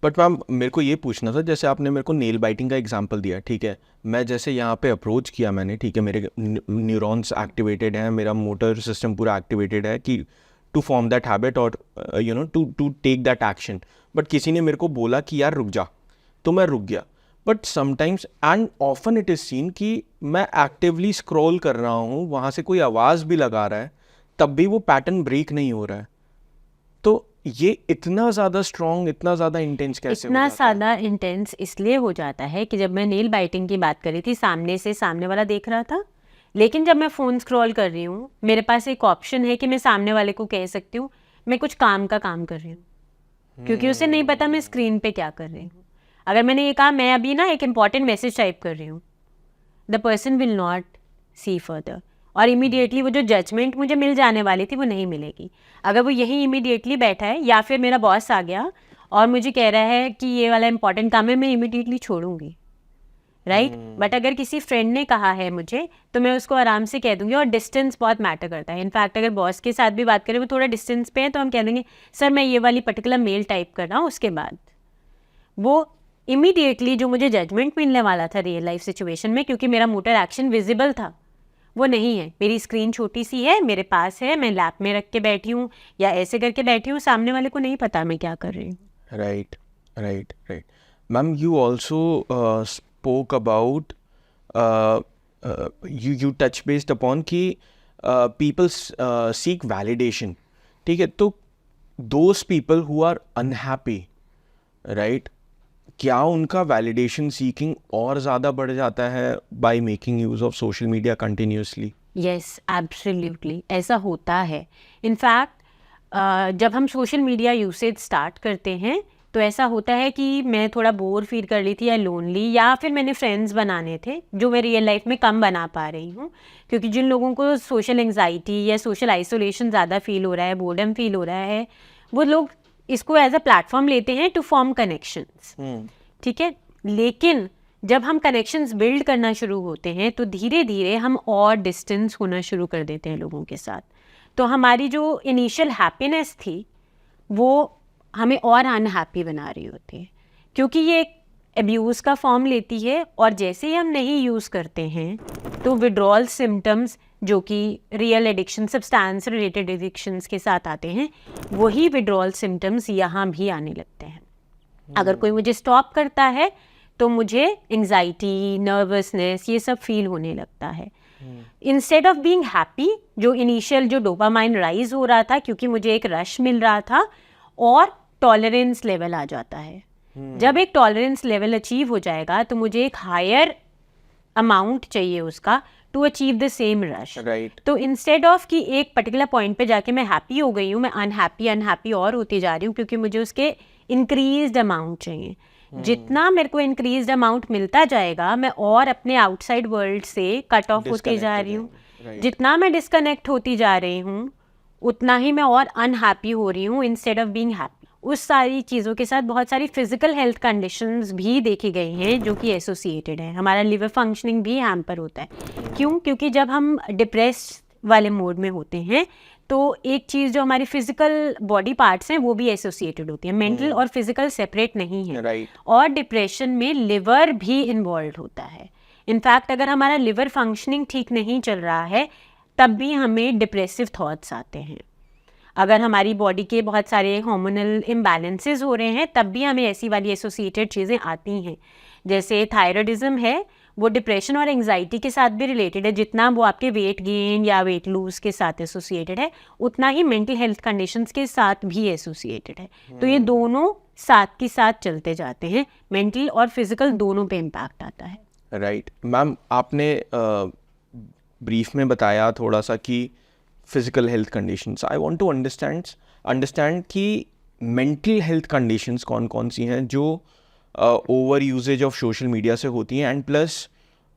बट मैम मेरे को ये पूछना था, जैसे आपने मेरे को नेल बाइटिंग का एग्जांपल दिया, ठीक है, मैं जैसे यहाँ पे अप्रोच किया मैंने, ठीक है, मेरे न्यूरॉन्स एक्टिवेटेड हैं, मेरा मोटर सिस्टम पूरा एक्टिवेटेड है कि टू फॉर्म दैट हैबिट और you know to take that action. But किसी ने मेरे को बोला कि यार रुक जा, तो मैं रुक गया. But sometimes and often it is scene कि मैं एक्टिवली स्क्रॉल कर रहा हूँ, वहाँ से कोई आवाज़ भी लगा रहा है, तब भी वो पैटर्न ब्रेक नहीं हो रहा है. तो ये इतना ज़्यादा स्ट्रॉन्ग, इतना ज़्यादा इंटेंस कैसे हो जाता है? इतना ज़्यादा इंटेंस इसलिए हो जाता है कि जब मैं नेल बाइटिंग की बात कर रही थी, सामने से सामने वाला देख रहा था, लेकिन जब मैं फ़ोन स्क्रॉल कर रही हूँ मेरे पास एक ऑप्शन है कि मैं सामने वाले को कह सकती हूँ मैं कुछ काम का काम कर रही हूँ, क्योंकि उसे नहीं पता मैं स्क्रीन पे क्या कर रही हूँ. अगर मैंने ये कहा मैं अभी ना एक इंपॉर्टेंट मैसेज टाइप कर रही हूँ, the person will not see further, और इमीडिएटली वो जो जजमेंट मुझे मिल जाने वाली थी वो नहीं मिलेगी. अगर वो यही इमीडिएटली बैठा है या फिर मेरा बॉस आ गया और मुझे कह रहा है कि ये वाला इंपॉर्टेंट काम है, मैं इमीडिएटली छोड़ूंगी, राइट? बट अगर किसी फ्रेंड ने कहा है मुझे तो मैं उसको आराम से कह दूंगी. और डिस्टेंस बहुत मैटर करता है. इनफैक्ट अगर बॉस के साथ भी बात करें वो थोड़ा डिस्टेंस पे है तो हम कह देंगे सर मैं ये वाली पर्टिकुलर मेल टाइप कर रहा हूँ, उसके बाद वो इमीडिएटली जो मुझे जजमेंट मिलने वाला था रियल लाइफ सिचुएशन में, क्योंकि मेरा मोटर एक्शन विजिबल था, वो नहीं है। मेरी स्क्रीन छोटी सी है, मेरे पास है, मैं लैप में रख के बैठी हूँ या ऐसे करके बैठी हूँ, सामने वाले को नहीं पता मैं क्या कर रही हूँ। Right, right, right. Ma'am, you also spoke about you touch based upon कि people seek validation. ठीक है, तो those people who are unhappy, right? क्या उनका validation seeking और ज़्यादा बढ़ जाता है by making use of social media continuously? Yes, absolutely ऐसा होता है। इनफैक्ट जब हम सोशल मीडिया यूसेज स्टार्ट करते हैं तो ऐसा होता है कि मैं थोड़ा बोर फील कर रही थी या लोनली, या फिर मैंने फ्रेंड्स बनाने थे जो मैं रियल लाइफ में कम बना पा रही हूँ, क्योंकि जिन लोगों को सोशल एंजाइटी या सोशल आइसोलेशन ज़्यादा फील हो रहा है, बोर्डम फील हो रहा है, वो लोग इसको एज अ प्लेटफॉर्म लेते हैं टू फॉर्म कनेक्शंस। ठीक है, लेकिन जब हम कनेक्शंस बिल्ड करना शुरू होते हैं तो धीरे धीरे हम और डिस्टेंस होना शुरू कर देते हैं लोगों के साथ। तो हमारी जो इनिशियल हैप्पीनेस थी वो हमें और अनहैप्पी बना रही होती है, क्योंकि ये एक अब्यूज़ का फॉर्म लेती है। और जैसे ही हम नहीं यूज़ करते हैं तो विड्रॉल सिम्टम्स जो कि real addiction, substance related addictions के साथ आते हैं, वही विड्रॉल सिम्टम्स यहाँ भी आने लगते हैं। अगर कोई मुझे स्टॉप करता है तो मुझे एंजाइटी, नर्वसनेस ये सब फील होने लगता है। इंस्टेड ऑफ बीइंग हैप्पी, जो इनिशियल जो डोपामाइन राइज हो रहा था क्योंकि मुझे एक रश मिल रहा था, और टॉलरेंस लेवल आ जाता है। जब एक टॉलरेंस लेवल अचीव हो जाएगा तो मुझे एक हायर अमाउंट चाहिए उसका to achieve the same rush. Right. तो इंस्टेड ऑफ कि एक पर्टिकुलर पॉइंट पे जाके मैं हैप्पी हो गई हूँ, मैं अनहैप्पी और होती जा रही हूँ, क्योंकि मुझे उसके इंक्रीज्ड अमाउंट चाहिए। जितना मेरे को इंक्रीज्ड अमाउंट मिलता जाएगा मैं और अपने आउटसाइड वर्ल्ड से कट ऑफ होती जा रही हूँ। Right. जितना मैं डिस्कनेक्ट होती जा रही हूँ उतना ही मैं और अनहैप्पी हो रही हूँ इंस्टेड ऑफ बीइंग हैप्पी। उस सारी चीज़ों के साथ बहुत सारी फिजिकल हेल्थ कंडीशंस भी देखी गई हैं जो कि एसोसिएटेड है। हमारा लिवर फंक्शनिंग भी हैम्पर होता है। क्यों? क्योंकि जब हम डिप्रेस वाले मोड में होते हैं तो एक चीज़ जो हमारी फिजिकल बॉडी पार्ट्स हैं वो भी एसोसिएटेड होती है। मेंटल और फिजिकल सेपरेट नहीं है। Right. और डिप्रेशन में लिवर भी इन्वॉल्व होता है। इनफैक्ट अगर हमारा लिवर फंक्शनिंग ठीक नहीं चल रहा है तब भी हमें डिप्रेसिव थॉट्स आते हैं। अगर हमारी बॉडी के बहुत सारे हार्मोनल इम्बैलेंसेस हो रहे हैं तब भी हमें ऐसी वाली एसोसिएटेड चीज़ें आती हैं। जैसे थायराइडिज्म है, वो डिप्रेशन और एंजाइटी के साथ भी रिलेटेड है। जितना वो आपके वेट गेन या वेट लूज के साथ एसोसिएटेड है उतना ही मेंटल हेल्थ कंडीशंस के साथ भी एसोसिएटेड है। तो ये दोनों साथ के साथ चलते जाते हैं। मेंटल और फिजिकल दोनों पे इम्पैक्ट आता है। राइट मैम, आपने ब्रीफ में बताया थोड़ा सा कि physical health conditions. I want to understand कि मेंटल हेल्थ कंडीशंस कौन कौन सी हैं जो over usages of social media से होती हैं, and plus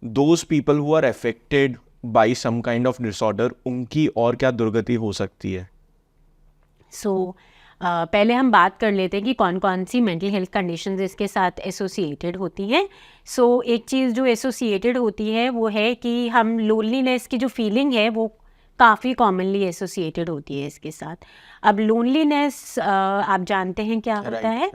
those people who are affected by some kind of disorder, उनकी और क्या दुर्गति हो सकती है। पहले हम बात कर लेते हैं कि कौन कौन सी मेंटल हेल्थ कंडीशंस इसके साथ एसोसिएटेड होती हैं। एक चीज़ जो एसोसिएटेड होती है वो है कि हम लोनलीनेस की जो फीलिंग है वो काफ़ी कॉमनली एसोसिएटेड होती है इसके साथ। अब लोनलीनेस आप जानते हैं क्या होता है?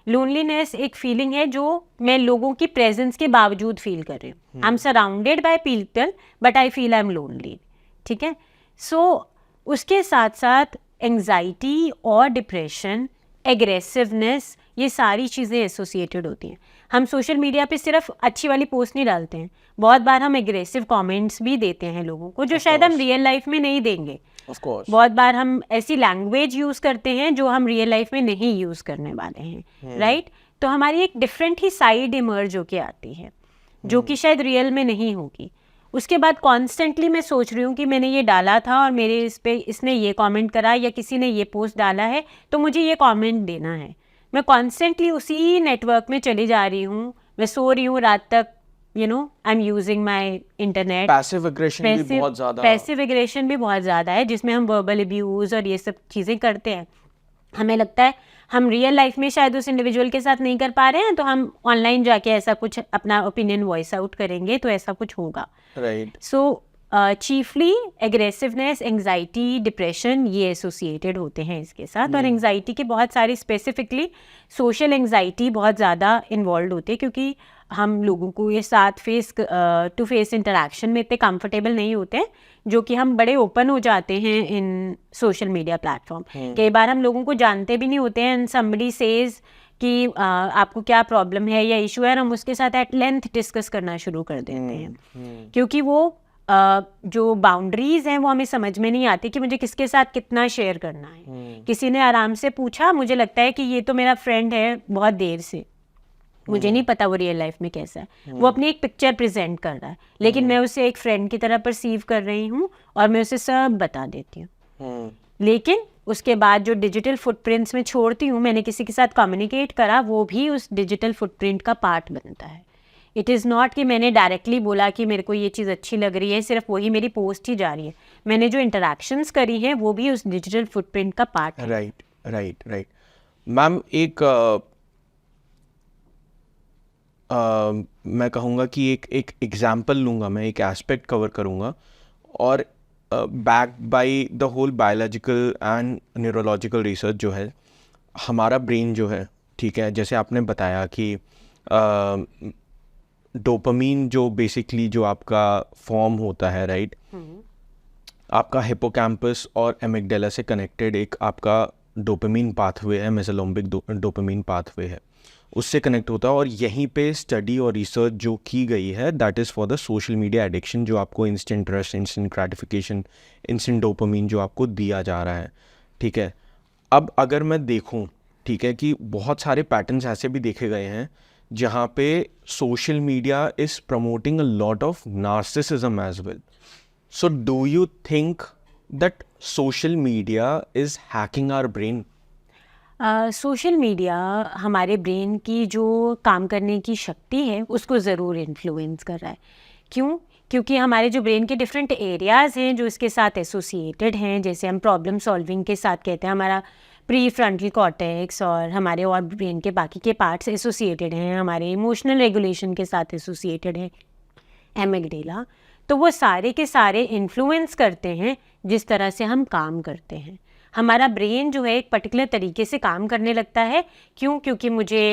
लोनलीनेस एक फीलिंग है जो मैं लोगों की प्रेजेंस के बावजूद फील कर रही हूँ। I am surrounded by people but I feel I am lonely. ठीक है, उसके साथ साथ एंजाइटी और डिप्रेशन, एग्रेसिवनेस, ये सारी चीज़ें एसोसिएटेड होती हैं। हम सोशल मीडिया पे सिर्फ अच्छी वाली पोस्ट नहीं डालते हैं, बहुत बार हम एग्रेसिव कमेंट्स भी देते हैं लोगों को जो शायद हम रियल लाइफ में नहीं देंगे। बहुत बार हम ऐसी लैंग्वेज यूज़ करते हैं जो हम रियल लाइफ में नहीं यूज़ करने वाले हैं। राइट? तो हमारी एक डिफरेंट ही साइड इमर्ज होके आती है जो कि शायद रियल में नहीं होगी। उसके बाद कॉन्स्टेंटली मैं सोच रही हूँ कि मैंने ये डाला था और मेरे इस पे इसने ये कमेंट करा या किसी ने ये पोस्ट डाला है तो मुझे ये कमेंट देना है। मैं कॉन्स्टेंटली उसी नेटवर्क में चली जा रही हूँ। मैं सो रही हूँ रात तक, I am using my internet. Passive aggression भी बहुत ज़्यादा है जिसमें हम वर्बल अब्यूज़ और ये सब चीज़ें करते हैं। हमें लगता है हम रियल लाइफ में शायद उस इंडिविजुअल के साथ नहीं कर पा रहे हैं तो हम ऑनलाइन जाके ऐसा कुछ अपना ओपिनियन वॉइस आउट करेंगे तो ऐसा कुछ होगा। Right. Chiefly aggressiveness, anxiety, depression ये एसोसिएटेड होते हैं इसके साथ। और एंग्जाइटी के बहुत सारे, स्पेसिफिकली सोशल एंग्जाइटी बहुत ज़्यादा इन्वॉल्व होती है, क्योंकि हम लोगों को ये साथ फेस टू फेस इंटरेक्शन में इतने कंफर्टेबल नहीं होते हैं, जो कि हम बड़े ओपन हो जाते हैं इन सोशल मीडिया प्लेटफॉर्म। कई बार हम लोगों को जानते भी नहीं होते हैं, एंड समबडी सेज कि आपको क्या प्रॉब्लम है या इशू है, और हम उसके साथ एट लेंथ डिस्कस करना शुरू कर देते हैं, क्योंकि वो जो बाउंड्रीज हैं वो हमें समझ में नहीं आती कि मुझे किसके साथ कितना शेयर करना है। किसी ने आराम से पूछा, मुझे लगता है कि ये तो मेरा फ्रेंड है बहुत देर से, मुझे नहीं पता वो रियल लाइफ में कैसा है, वो अपनी एक पिक्चर प्रेजेंट कर रहा है, लेकिन मैं उसे एक फ्रेंड की तरह परसीव कर रही हूँ और मैं उसे सब बता देती हूँ। लेकिन उसके बाद जो डिजिटल फुटप्रिंट्स में छोड़ती हूँ, मैंने किसी के साथ कम्युनिकेट करा, वो भी उस डिजिटल फुटप्रिंट का पार्ट बनता है। इट इज़ नॉट कि मैंने डायरेक्टली बोला कि मेरे को ये चीज़ अच्छी लग रही है, सिर्फ वही मेरी पोस्ट ही जा रही है। मैंने जो इंटरेक्शंस करी हैं वो भी उस डिजिटल फुटप्रिंट का पार्ट है। राइट। मैम, एक मैं कहूँगा कि एक एग्जाम्पल लूँगा, मैं एक एस्पेक्ट कवर करूँगा, और backed by the whole biological and neurological research जो है, हमारा ब्रेन जो है, ठीक है, जैसे आपने बताया कि डोपामीन जो बेसिकली जो आपका फॉर्म होता है, राइट, आपका हिपोकैम्पस और एमिगडाला से कनेक्टेड एक आपका डोपामीन पाथवे है, मेसोलिम्बिक डोपामीन पाथवे है, उससे कनेक्ट होता है। और यहीं पे स्टडी और रिसर्च जो की गई है, that is for the social media addiction, जो आपको instant rush, instant gratification, instant dopamine जो आपको दिया जा रहा है, ठीक है। अब अगर मैं देखूं, ठीक है, कि बहुत सारे पैटर्न्स ऐसे भी देखे गए हैं जहाँ पे social media is promoting a lot of narcissism as well. So do you think that social media is hacking our brain? Social media हमारे ब्रेन की जो काम करने की शक्ति है उसको ज़रूर इन्फ्लुएंस कर रहा है। क्यों? क्योंकि हमारे जो ब्रेन के डिफरेंट एरियाज़ हैं जो इसके साथ एसोसिएटेड हैं, जैसे हम प्रॉब्लम सॉल्विंग के साथ कहते हैं, हमारा प्री फ्रंटल कॉर्टेक्स और हमारे और ब्रेन के बाकी के पार्ट्स एसोसिएटेड हैं, हमारे इमोशनल रेगुलेशन के साथ एसोसिएटेड है एमिगडाला। तो वो सारे के सारे इन्फ्लुएंस करते हैं जिस तरह से हम काम करते हैं। हमारा ब्रेन जो है एक पर्टिकुलर तरीके से काम करने लगता है। क्यों? क्योंकि मुझे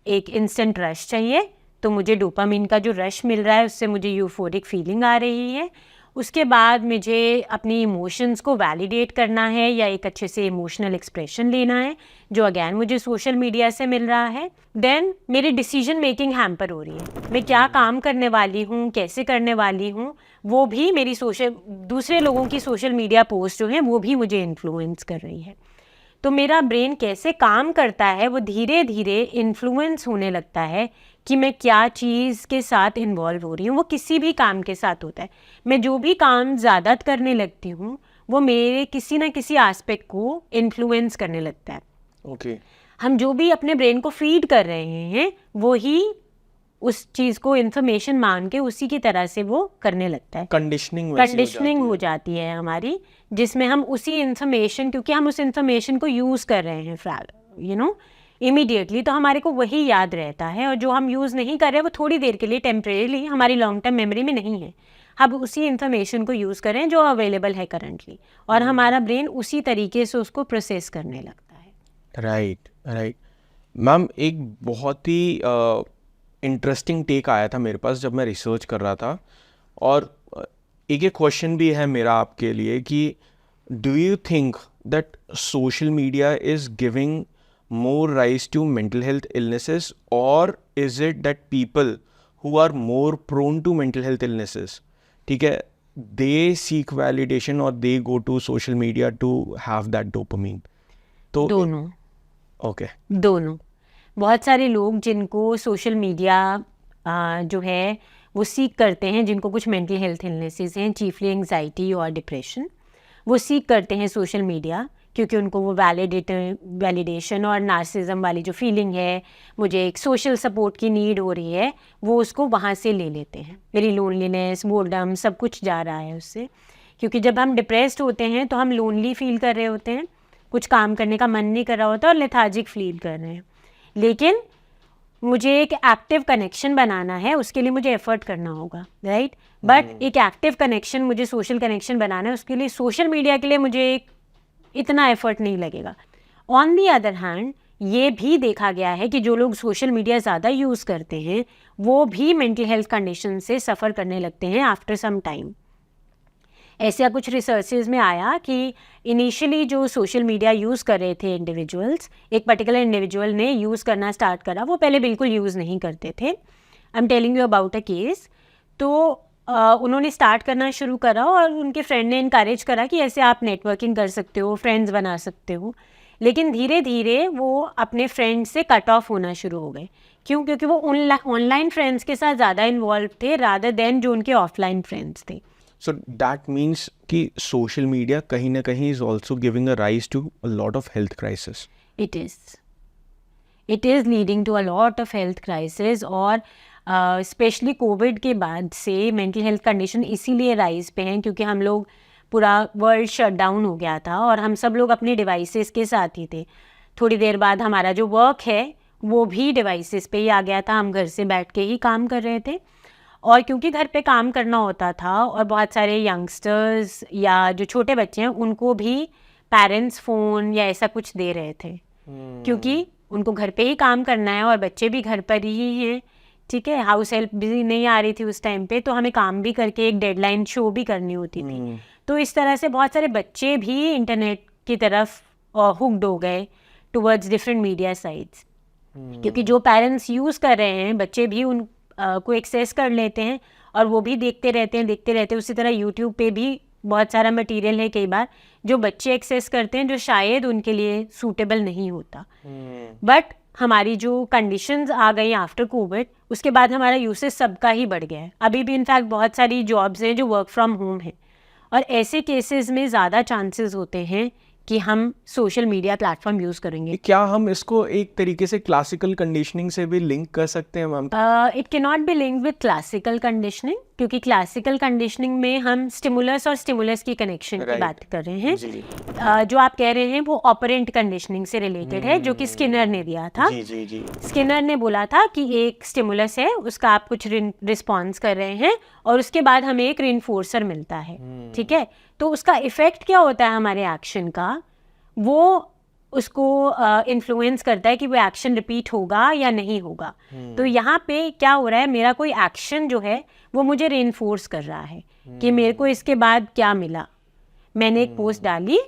एक इंस्टेंट रश चाहिए, तो मुझे डोपामिन का जो रश मिल रहा है उससे मुझे यूफोरिक फीलिंग आ रही है। उसके बाद मुझे अपनी इमोशंस को वैलिडेट करना है या एक अच्छे से इमोशनल एक्सप्रेशन लेना है, जो अगैन मुझे सोशल मीडिया से मिल रहा है। देन मेरी डिसीजन मेकिंग हैम्पर हो रही है, मैं क्या काम करने वाली हूँ, कैसे करने वाली हूँ, वो भी मेरी दूसरे लोगों की सोशल मीडिया पोस्ट जो है वो भी मुझे इन्फ्लुएंस कर रही है। तो मेरा ब्रेन कैसे काम करता है वो धीरे धीरे इन्फ्लुएंस होने लगता है कि मैं क्या चीज़ के साथ इन्वॉल्व हो रही हूँ। वो किसी भी काम के साथ होता है। मैं जो भी काम ज़्यादा करने लगती हूँ वो मेरे किसी ना किसी एस्पेक्ट को इन्फ्लुएंस करने लगता है। ओके। हम जो भी अपने ब्रेन को फीड कर रहे हैं वो ही उस चीज़ को इन्फॉर्मेशन मान के उसी की तरह से वो करने लगता है। कंडीशनिंग हो जाती है हमारी, जिसमें हम उसी इन्फॉर्मेशन, क्योंकि हम उस इन्फॉर्मेशन को यूज़ कर रहे हैं इमीडिएटली, तो हमारे को वही याद रहता है, और जो हम यूज़ नहीं कर रहे हैं वो थोड़ी देर के लिए टेम्परेरीली हमारी लॉन्ग टर्म मेमोरी में नहीं है। हम उसी इन्फॉर्मेशन को यूज़ करें जो अवेलेबल है करंटली, और हमारा ब्रेन उसी तरीके से उसको प्रोसेस करने लगता है। राइट। मैम, एक बहुत ही इंटरेस्टिंग टेक आया था मेरे पास जब मैं रिसर्च कर रहा था, और एक क्वेश्चन भी है मेरा आपके लिए कि do you think that social media is giving more rise to mental health illnesses, or is it that people who are more prone to mental health illnesses, ठीक है, they seek validation or they go to social media to have that dopamine? तो दोनों। Okay. दोनों। बहुत सारे लोग जिनको social media जो है वो सीख करते हैं, जिनको कुछ मेंटल हेल्थ इलनेसेस हैं, चीफली एंग्जाइटी और डिप्रेशन, वो सीख करते हैं सोशल मीडिया क्योंकि उनको वो वैलिडेशन और नार्सिज्म वाली जो फीलिंग है, मुझे एक सोशल सपोर्ट की नीड हो रही है, वो उसको वहाँ से ले लेते हैं। मेरी लोनलीनेस, बोर्डम, सब कुछ जा रहा है उससे। क्योंकि जब हम डिप्रेस्ड होते हैं तो हम लोनली फील कर रहे होते हैं, कुछ काम करने का मन नहीं कर रहा होता और लेथार्जिक फील कर रहे हैं। लेकिन मुझे एक एक्टिव कनेक्शन बनाना है, उसके लिए मुझे एफर्ट करना होगा, राइट। बट एक एक्टिव कनेक्शन, मुझे सोशल कनेक्शन बनाना है, उसके लिए सोशल मीडिया के लिए मुझे इतना एफर्ट नहीं लगेगा। ऑन दी अदर हैंड ये भी देखा गया है कि जो लोग सोशल मीडिया ज़्यादा यूज़ करते हैं वो भी मेंटल हेल्थ कंडीशन से सफ़र करने लगते हैं आफ्टर सम टाइम। ऐसा कुछ रिसर्चेज में आया कि इनिशियली जो सोशल मीडिया यूज़ कर रहे थे इंडिविजुअल्स, एक पर्टिकुलर इंडिविजुअल ने यूज़ करना स्टार्ट करा, वो पहले बिल्कुल यूज़ नहीं करते थे। I am telling you about a case. तो उन्होंने स्टार्ट करना शुरू करा और उनके फ्रेंड ने इनकरेज करा कि ऐसे आप नेटवर्किंग कर सकते हो, फ्रेंड्स बना सकते हो। लेकिन धीरे धीरे वो अपने फ्रेंड्स से कट ऑफ होना शुरू हो गए। क्यों? क्योंकि वो ऑनलाइन फ्रेंड्स के साथ ज़्यादा इन्वॉल्व थे रादर देन जो उनके ऑफलाइन फ्रेंड्स थे। So that means कि social media कहीं ना कहीं is also giving a rise to a lot of health crisis. It is. It is leading to a lot of health crisis और specially Covid के बाद से mental health condition इसीलिए rise पे हैं क्योंकि हम लोग पूरा वर्ल्ड शट डाउन हो गया था और हम सब लोग अपने डिवाइसेस के साथ ही थे। थोड़ी देर बाद हमारा जो वर्क है वो भी डिवाइसेस पे ही आ गया था, हम घर से बैठ के ही काम कर रहे थे। और क्योंकि घर पे काम करना होता था और बहुत सारे यंगस्टर्स या जो छोटे बच्चे हैं उनको भी पेरेंट्स फ़ोन या ऐसा कुछ दे रहे थे क्योंकि उनको घर पे ही काम करना है और बच्चे भी घर पर ही हैं, ठीक है। हाउस हेल्प भी नहीं आ रही थी उस टाइम पे, तो हमें काम भी करके एक डेडलाइन शो भी करनी होती थी। तो इस तरह से बहुत सारे बच्चे भी इंटरनेट की तरफ हुक्ड हो गए टुवर्ड्स डिफरेंट मीडिया साइट्स क्योंकि जो पेरेंट्स यूज़ कर रहे हैं बच्चे भी उन को एक्सेस कर लेते हैं और वो भी देखते रहते हैं। उसी तरह यूट्यूब पे भी बहुत सारा मटेरियल है कई बार जो बच्चे एक्सेस करते हैं जो शायद उनके लिए सूटेबल नहीं होता। बट हमारी जो कंडीशंस आ गई आफ्टर कोविड, उसके बाद हमारा यूसेज सबका ही बढ़ गया है। अभी भी इनफैक्ट बहुत सारी जॉब्स हैं जो वर्क फ्रॉम होम है और ऐसे केसेस में ज़्यादा चांसेस होते हैं कि हम सोशल मीडिया प्लेटफॉर्म यूज़ करेंगे। क्या हम इसको एक तरीके से क्लासिकल कंडीशनिंग से भी लिंक कर सकते हैं ma'am? It can not be linked with classical conditioning क्योंकि क्लासिकल कंडीशनिंग में हम स्टिमुलस और स्टिमुलस की कनेक्शन की बात कर रहे हैं। जो आप कह रहे हैं वो ऑपरेंट कंडीशनिंग से रिलेटेड है जो कि स्किनर ने दिया था। स्किनर ने बोला था कि एक स्टिमुलस है, उसका आप कुछ रिस्पॉन्स कर रहे हैं और उसके बाद हमें एक रिइंफोर्सर मिलता है, ठीक है। तो उसका इफेक्ट क्या होता है हमारे एक्शन का, वो उसको इन्फ्लुएंस करता है कि वो एक्शन रिपीट होगा या नहीं होगा। तो यहाँ पे क्या हो रहा है, मेरा कोई एक्शन जो है वो मुझे रेनफोर्स कर रहा है कि मेरे को इसके बाद क्या मिला। मैंने एक पोस्ट डाली,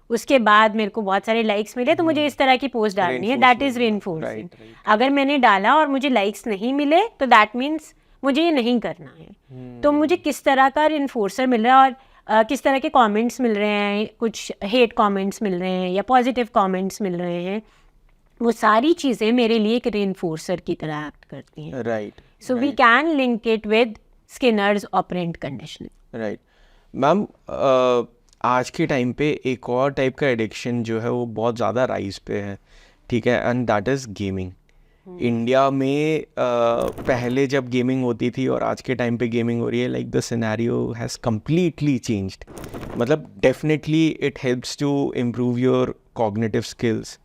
उसके बाद मेरे को बहुत सारे लाइक्स मिले, तो मुझे इस तरह की पोस्ट डालनी है, दैट इज रेनफोर्सिंग। अगर मैंने डाला और मुझे लाइक्स नहीं मिले तो दैट मीन्स मुझे ये नहीं करना है। तो मुझे किस तरह का रेनफोर्सर मिल रहा है और किस तरह के कमेंट्स मिल रहे हैं, कुछ हेट कमेंट्स मिल रहे हैं या पॉजिटिव कमेंट्स मिल रहे हैं, वो सारी चीज़ें मेरे लिए एक रेनफोर्सर की तरह एक्ट करती हैं। Right. So we can link it with Skinner's operant conditioning. Right ma'am, आज के टाइम पे एक और टाइप का एडिक्शन जो है वो बहुत ज़्यादा राइज पे है, ठीक है, and that is gaming. India में पहले जब गेमिंग होती थी और आज के टाइम पे गेमिंग हो रही है, like the scenario has completely changed. मतलब definitely it helps to improve your cognitive skills,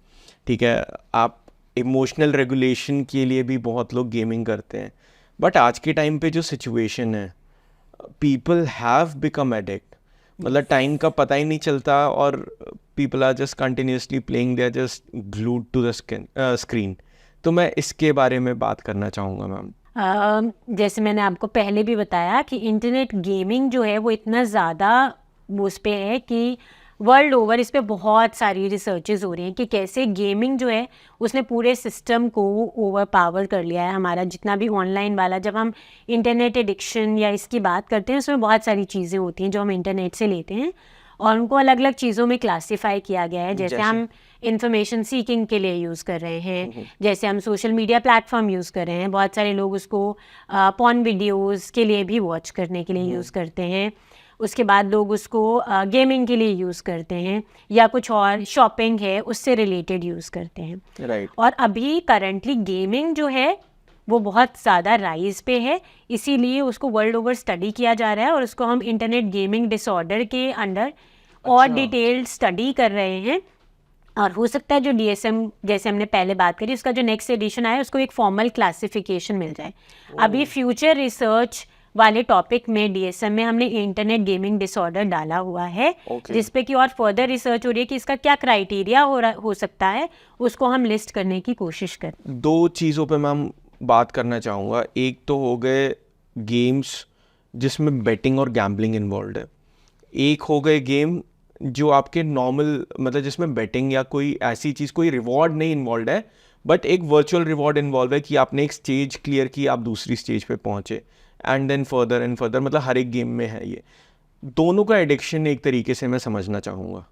ठीक है। आप इमोशनल रेगुलेशन के लिए भी बहुत लोग गेमिंग करते हैं, बट आज के टाइम पे जो सिचुएशन है, पीपल हैव बिकम एडिक्ट। मतलब टाइम का पता ही नहीं चलता और people are just continuously playing, they are just glued to the screen. तो मैं इसके बारे में बात करना चाहूँगा मैम। जैसे मैंने आपको पहले भी बताया कि इंटरनेट गेमिंग जो है वो इतना ज़्यादा उस पे है कि वर्ल्ड ओवर इस पे बहुत सारी रिसर्चेज हो रही हैं कि कैसे गेमिंग जो है उसने पूरे सिस्टम को ओवर पावर कर लिया है। हमारा जितना भी ऑनलाइन वाला, जब हम इंटरनेट एडिक्शन या इसकी बात करते हैं उसमें बहुत सारी चीज़ें होती हैं जो हम इंटरनेट से लेते हैं और उनको अलग अलग चीज़ों में क्लासीफाई किया गया है। जैसे हम इंफॉर्मेशन सीकिंग के लिए यूज़ कर रहे हैं, जैसे हम सोशल मीडिया प्लेटफॉर्म यूज़ कर रहे हैं, बहुत सारे लोग उसको पॉर्न वीडियोज़ के लिए भी वॉच करने के लिए यूज़ करते हैं। उसके बाद लोग उसको गेमिंग के लिए यूज़ करते हैं या कुछ और शॉपिंग है उससे रिलेटेड यूज़ करते हैं। राइट। और अभी करंटली गेमिंग जो है वो बहुत ज़्यादा राइज पे है, इसीलिए उसको वर्ल्ड ओवर स्टडी किया जा रहा है और उसको हम इंटरनेट गेमिंग डिसऑर्डर के अंडर और डिटेल्ड स्टडी कर रहे हैं और हो सकता है जो DSM जैसे हमने पहले बात करी उसका जो नेक्स्ट एडिशन आया उसको एक फॉर्मल क्लासिफिकेशन मिल जाए। अभी फ्यूचर रिसर्च वाले टॉपिक में DSM में हमने इंटरनेट गेमिंग डिसऑर्डर डाला हुआ है, जिस पे कि और फर्दर रिसर्च हो रही है कि इसका क्या क्राइटेरिया हो सकता है, उसको हम लिस्ट करने की कोशिश करें। 2 चीज़ों पे मैम बात करना चाहूँगा। एक तो हो गए गेम्स जिसमें बेटिंग और गैम्बलिंग इन्वॉल्व है, एक हो गए गेम जो आपके नॉर्मल मतलब जिसमें बेटिंग या कोई ऐसी चीज़ कोई रिवॉर्ड नहीं इन्वॉल्व है, बट एक वर्चुअल रिवॉर्ड इन्वॉल्व है कि आपने एक स्टेज क्लियर की, आप दूसरी स्टेज पे पहुँचे and then further and further, मतलब हर एक गेम में है ये। दोनों का एडिक्शन एक तरीके से मैं समझना चाहूँगा।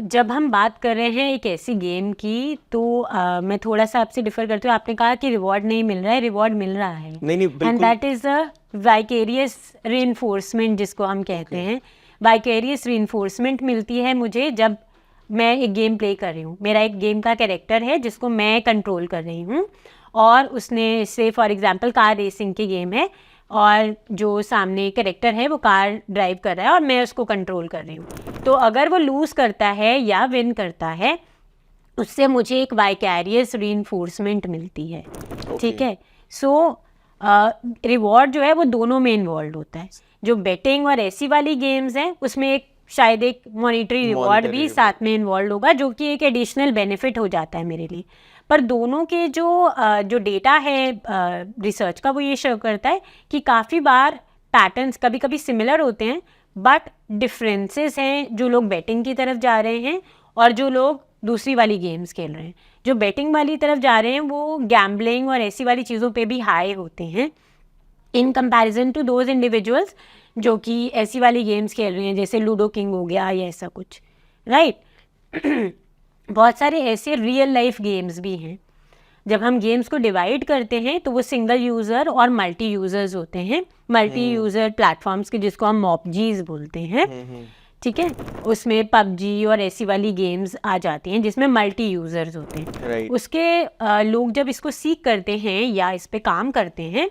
जब हम बात कर रहे हैं एक ऐसी गेम की तो मैं थोड़ा सा आपसे डिफर करती हूँ। आपने कहा कि रिवॉर्ड नहीं मिल रहा है, रिवॉर्ड मिल रहा है, नहीं बिल्कुल, and that is a vicarious reinforcement जिसको हम कहते हैं। वाइकेरियस रीइंफोर्समेंट मिलती है मुझे जब मैं एक गेम प्ले कर रही हूँ। मेरा एक गेम का कैरेक्टर है जिसको मैं कंट्रोल कर रही हूँ, और उसने से फॉर एग्जांपल कार रेसिंग की गेम है और जो सामने कैरेक्टर है वो कार ड्राइव कर रहा है और मैं उसको कंट्रोल कर रही हूँ। तो अगर वो लूज़ करता है या विन करता है उससे मुझे एक वाइकेरियस रीइंफोर्समेंट मिलती है। ठीक है, सो रिवॉर्ड जो है वो दोनों में इन्वॉल्व होता है। जो बेटिंग और ऐसी वाली गेम्स हैं उसमें एक शायद एक मॉनिटरी रिवॉर्ड भी साथ में इन्वॉल्व होगा, जो कि एक एडिशनल बेनिफिट हो जाता है मेरे लिए। पर दोनों के जो डेटा है रिसर्च का वो ये शो करता है कि काफ़ी बार पैटर्न्स कभी कभी सिमिलर होते हैं, बट डिफरेंसेस हैं जो लोग बेटिंग की तरफ जा रहे हैं और जो लोग दूसरी वाली गेम्स खेल रहे हैं। जो बेटिंग वाली तरफ जा रहे हैं वो गैम्बलिंग और ऐसी वाली चीज़ों पे भी हाई होते हैं in comparison to those individuals जो कि ऐसी वाली गेम्स खेल रहे हैं जैसे लूडो किंग हो गया या ऐसा कुछ, राइट। बहुत सारे ऐसे रियल लाइफ गेम्स भी हैं। जब हम गेम्स को डिवाइड करते हैं तो वो सिंगल यूज़र और मल्टी यूज़र्स होते हैं। मल्टी यूज़र प्लेटफॉर्म्स के जिसको हम मॉपजीज बोलते हैं, ठीक है, उसमें पबजी और ऐसी वाली गेम्स आ जाती हैं जिसमें मल्टी यूज़र्स होते हैं। उसके लोग जब इसको सीख करते हैं या इस पे काम करते हैं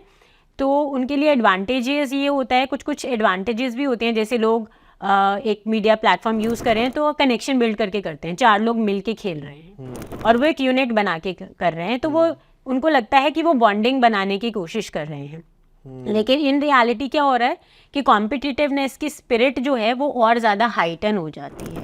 तो उनके लिए एडवांटेजेस ये होता है, कुछ एडवांटेजेस भी होते हैं। जैसे लोग एक मीडिया प्लेटफॉर्म यूज़ कर रहे हैं तो कनेक्शन बिल्ड करके करते हैं, 4 लोग मिल के खेल रहे हैं और वो एक यूनिट बना के कर रहे हैं, तो वो उनको लगता है कि वो बॉन्डिंग बनाने की कोशिश कर रहे हैं। लेकिन इन रियलिटी क्या हो रहा है कि कॉम्पिटिटिवनेस की स्पिरिट जो है वो और ज़्यादा हाइटन हो जाती है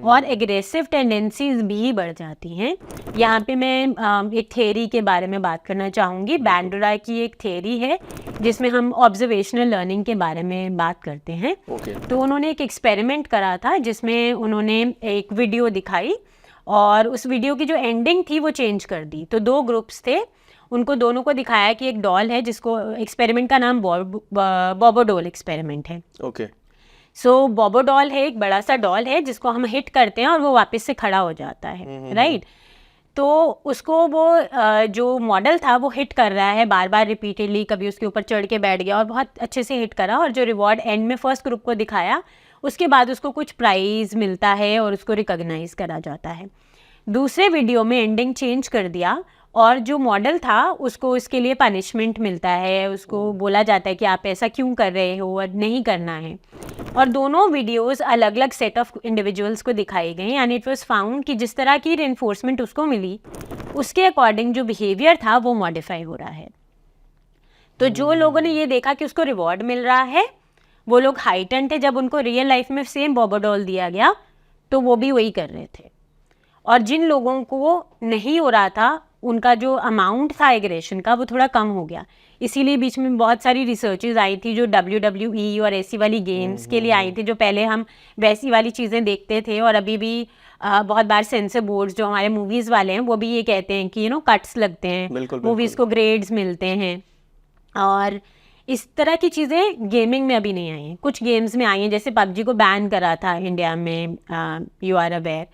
और एग्रेसिव टेंडेंसीज भी बढ़ जाती हैं। यहाँ पे मैं एक थ्योरी के बारे में बात करना चाहूँगी। बैंडरा की एक थ्योरी है जिसमें हम ऑब्जर्वेशनल लर्निंग के बारे में बात करते हैं। तो उन्होंने एक एक्सपेरिमेंट करा था जिसमें उन्होंने एक वीडियो दिखाई और उस वीडियो की जो एंडिंग थी वो चेंज कर दी। तो 2 ग्रुप्स थे, उनको दोनों को दिखाया कि एक डॉल है जिसको एक्सपेरिमेंट का नाम बॉबो डॉल एक्सपेरिमेंट है। सो बॉबो डॉल है, एक बड़ा सा डॉल है जिसको हम हिट करते हैं और वो वापस से खड़ा हो जाता है, राइट। तो उसको वो जो मॉडल था वो हिट कर रहा है बार बार रिपीटेडली, कभी उसके ऊपर चढ़ के बैठ गया और बहुत अच्छे से हिट करा, और जो रिवॉर्ड एंड में फर्स्ट ग्रुप को दिखाया उसके बाद उसको कुछ प्राइज़ मिलता है और उसको रिकॉग्नाइज करा जाता है। दूसरे वीडियो में एंडिंग चेंज कर दिया और जो मॉडल था उसको इसके लिए पनिशमेंट मिलता है, उसको बोला जाता है कि आप ऐसा क्यों कर रहे हो और नहीं करना है। और दोनों वीडियोस अलग अलग सेट ऑफ इंडिविजुअल्स को दिखाई गई एंड इट वाज फाउंड कि जिस तरह की रेनफोर्समेंट उसको मिली उसके अकॉर्डिंग जो बिहेवियर था वो मॉडिफाई हो रहा है। तो जो लोगों ने ये देखा कि उसको रिवॉर्ड मिल रहा है वो लोग हाइटन थे, जब उनको रियल लाइफ में सेम बॉबो डॉल दिया गया तो वो भी वही कर रहे थे। और जिन लोगों को नहीं हो रहा था उनका जो अमाउंट था एग्रेशन का वो थोड़ा कम हो गया। इसीलिए बीच में बहुत सारी रिसर्चेज आई थी जो WWE और ऐसी वाली गेम्स के लिए आई थी, जो पहले हम वैसी वाली चीज़ें देखते थे और अभी भी बहुत बार सेंसर बोर्ड्स जो हमारे मूवीज़ वाले हैं वो भी ये कहते हैं कि कट्स लगते हैं, मूवीज़ को ग्रेड्स मिलते हैं। और इस तरह की चीज़ें गेमिंग में अभी नहीं आई हैं, कुछ गेम्स में आई हैं। जैसे पबजी को बैन करा था इंडिया में, यू आर अवेयर,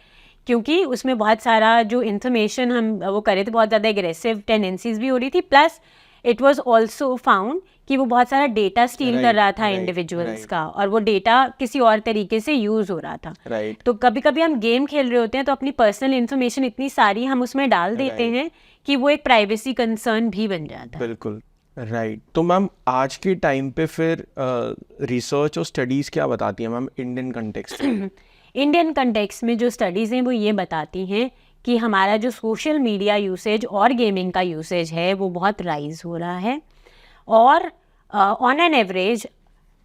क्योंकि उसमें बहुत सारा जो इन्फॉर्मेशन हम वो करे थे, बहुत ज़्यादा एग्रेसिव टेंडेंसीज भी हो रही थी, plus it was also found कि वो बहुत सारा डेटा स्टील कर रहा था इंडिविजुअल्स का, और वो डेटा किसी और तरीके से यूज़ हो रहा था। तो कभी कभी हम गेम खेल रहे होते हैं तो अपनी पर्सनल इन्फॉर्मेशन इतनी सारी हम उसमें डाल देते हैं कि वो एक प्राइवेसी कंसर्न भी बन जाता है। बिल्कुल राइट। तो मैम आज के टाइम पे फिर रिसर्च और स्टडीज़ क्या बताती हैं मैम इंडियन कंटेक्स्ट में? इंडियन कंटेक्स्ट में जो स्टडीज़ हैं वो ये बताती हैं कि हमारा जो सोशल मीडिया यूसेज और गेमिंग का यूसेज है वो बहुत राइज हो रहा है, और ऑन एन एवरेज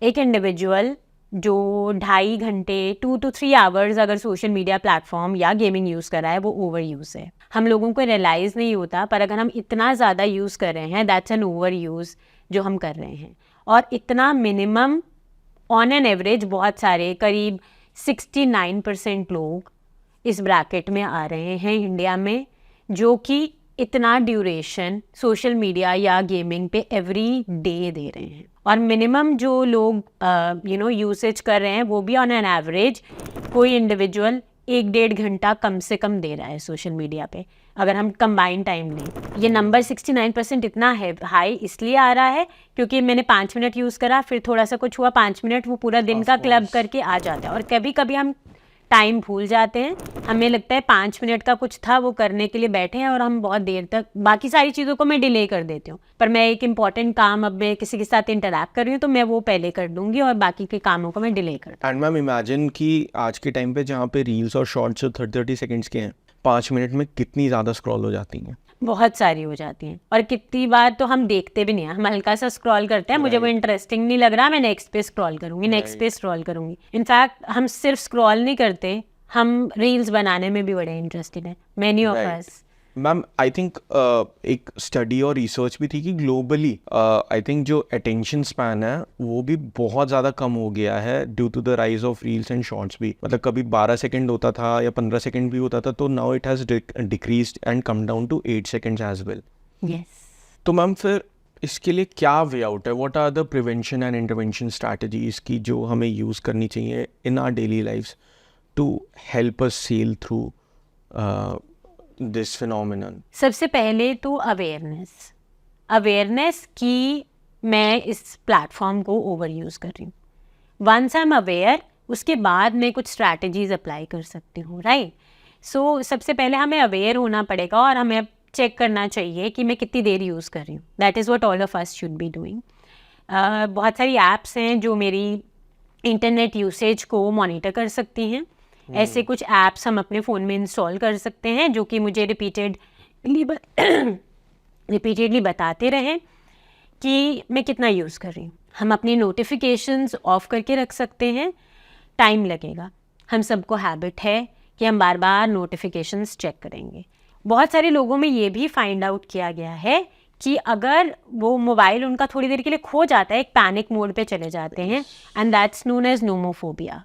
एक इंडिविजुअल जो 2.5 घंटे 2 to 3 आवर्स अगर सोशल मीडिया प्लेटफॉर्म या गेमिंग यूज़ कर रहा है वो ओवर यूज़ है। हम लोगों को रियलाइज़ नहीं होता, पर अगर हम इतना ज़्यादा यूज़ कर रहे हैं दैट्स एन ओवर यूज़ जो हम कर रहे हैं। और इतना मिनिमम ऑन एन एवरेज बहुत सारे करीब 69% लोग इस ब्रैकेट में आ रहे हैं इंडिया में, जो कि इतना ड्यूरेशन सोशल मीडिया या गेमिंग पे एवरी डे दे रहे हैं। और मिनिमम जो लोग यूसेज कर रहे हैं वो भी ऑन एन एवरेज कोई इंडिविजुअल 1-1.5 घंटा कम से कम दे रहा है सोशल मीडिया पे, अगर हम कंबाइंड टाइम लें। ये नंबर 69% इतना है हाई इसलिए आ रहा है क्योंकि मैंने 5 मिनट यूज़ करा, फिर थोड़ा सा कुछ हुआ, 5 मिनट वो पूरा दिन का क्लब करके आ जाता है। और कभी कभी हम टाइम भूल जाते हैं, हमें लगता है 5 मिनट का कुछ था वो करने के लिए बैठे हैं और हम बहुत देर तक बाकी सारी चीज़ों को मैं डिले कर देती हूँ, पर मैं एक इम्पॉर्टेंट काम अब मैं किसी के साथ इंटरैक्ट कर रही हूँ तो मैं वो पहले कर दूंगी और बाकी के कामों को मैं डिले कर दूँगी। एंड मैम इमेजिन कि आज के टाइम पे जहाँ पे रील्स और शॉर्ट्स 30 सेकंड्स के हैं, 5 मिनट में कितनी ज़्यादा स्क्रॉल हो जाती हैं। बहुत सारी हो जाती हैं, और कितनी बार तो हम देखते भी नहीं हैं, हम हल्का सा स्क्रॉल करते हैं, मुझे वो इंटरेस्टिंग नहीं लग रहा, मैं नेक्स्ट पे स्क्रॉल करूंगी, नेक्स्ट पे स्क्रॉल करूंगी। इनफैक्ट हम सिर्फ स्क्रॉल नहीं करते, हम रील्स बनाने में भी बड़े इंटरेस्टेड हैं, many of us. Ma'am I think एक स्टडी और रिसर्च भी थी कि ग्लोबली आई थिंक जो अटेंशन स्पैन है वो भी बहुत ज़्यादा कम हो गया है due to the rise of reels and shorts भी। मतलब कभी 12 सेकंड होता था या 15 सेकंड भी होता था, तो now it has decreased and come down to 8 seconds as well. Yes. तो मैम फिर इसके लिए क्या वे आउट है? What are the prevention and intervention strategies की जो हमें यूज़ करनी चाहिए in our daily lifes to help us sail through this phenomenon? सबसे पहले तो अवेयरनेस कि मैं इस प्लेटफॉर्म को ओवर यूज़ कर रही हूँ। वंस आई एम अवेयर, उसके बाद मैं कुछ स्ट्रैटेजीज अप्लाई कर सकती हूँ, राइट। सो सबसे पहले हमें अवेयर होना पड़ेगा और हमें चेक करना चाहिए कि मैं कितनी देर यूज़ कर रही हूँ। That is what all of us should be doing. बहुत सारी ऐप्स हैं जो मेरी इंटरनेट यूसेज को मॉनिटर कर सकती हैं। ऐसे कुछ ऐप्स हम अपने फ़ोन में इंस्टॉल कर सकते हैं जो कि मुझे रिपीटेडली बताते रहें कि मैं कितना यूज़ कर रही हूँ। हम अपनी नोटिफिकेशंस ऑफ करके रख सकते हैं, टाइम लगेगा। हम सबको हैबिट है कि हम बार बार नोटिफिकेशंस चेक करेंगे। बहुत सारे लोगों में ये भी फाइंड आउट किया गया है कि अगर वो मोबाइल उनका थोड़ी देर के लिए खो जाता है, एक पैनिक मोड पे चले जाते हैं, and that's known as nomophobia,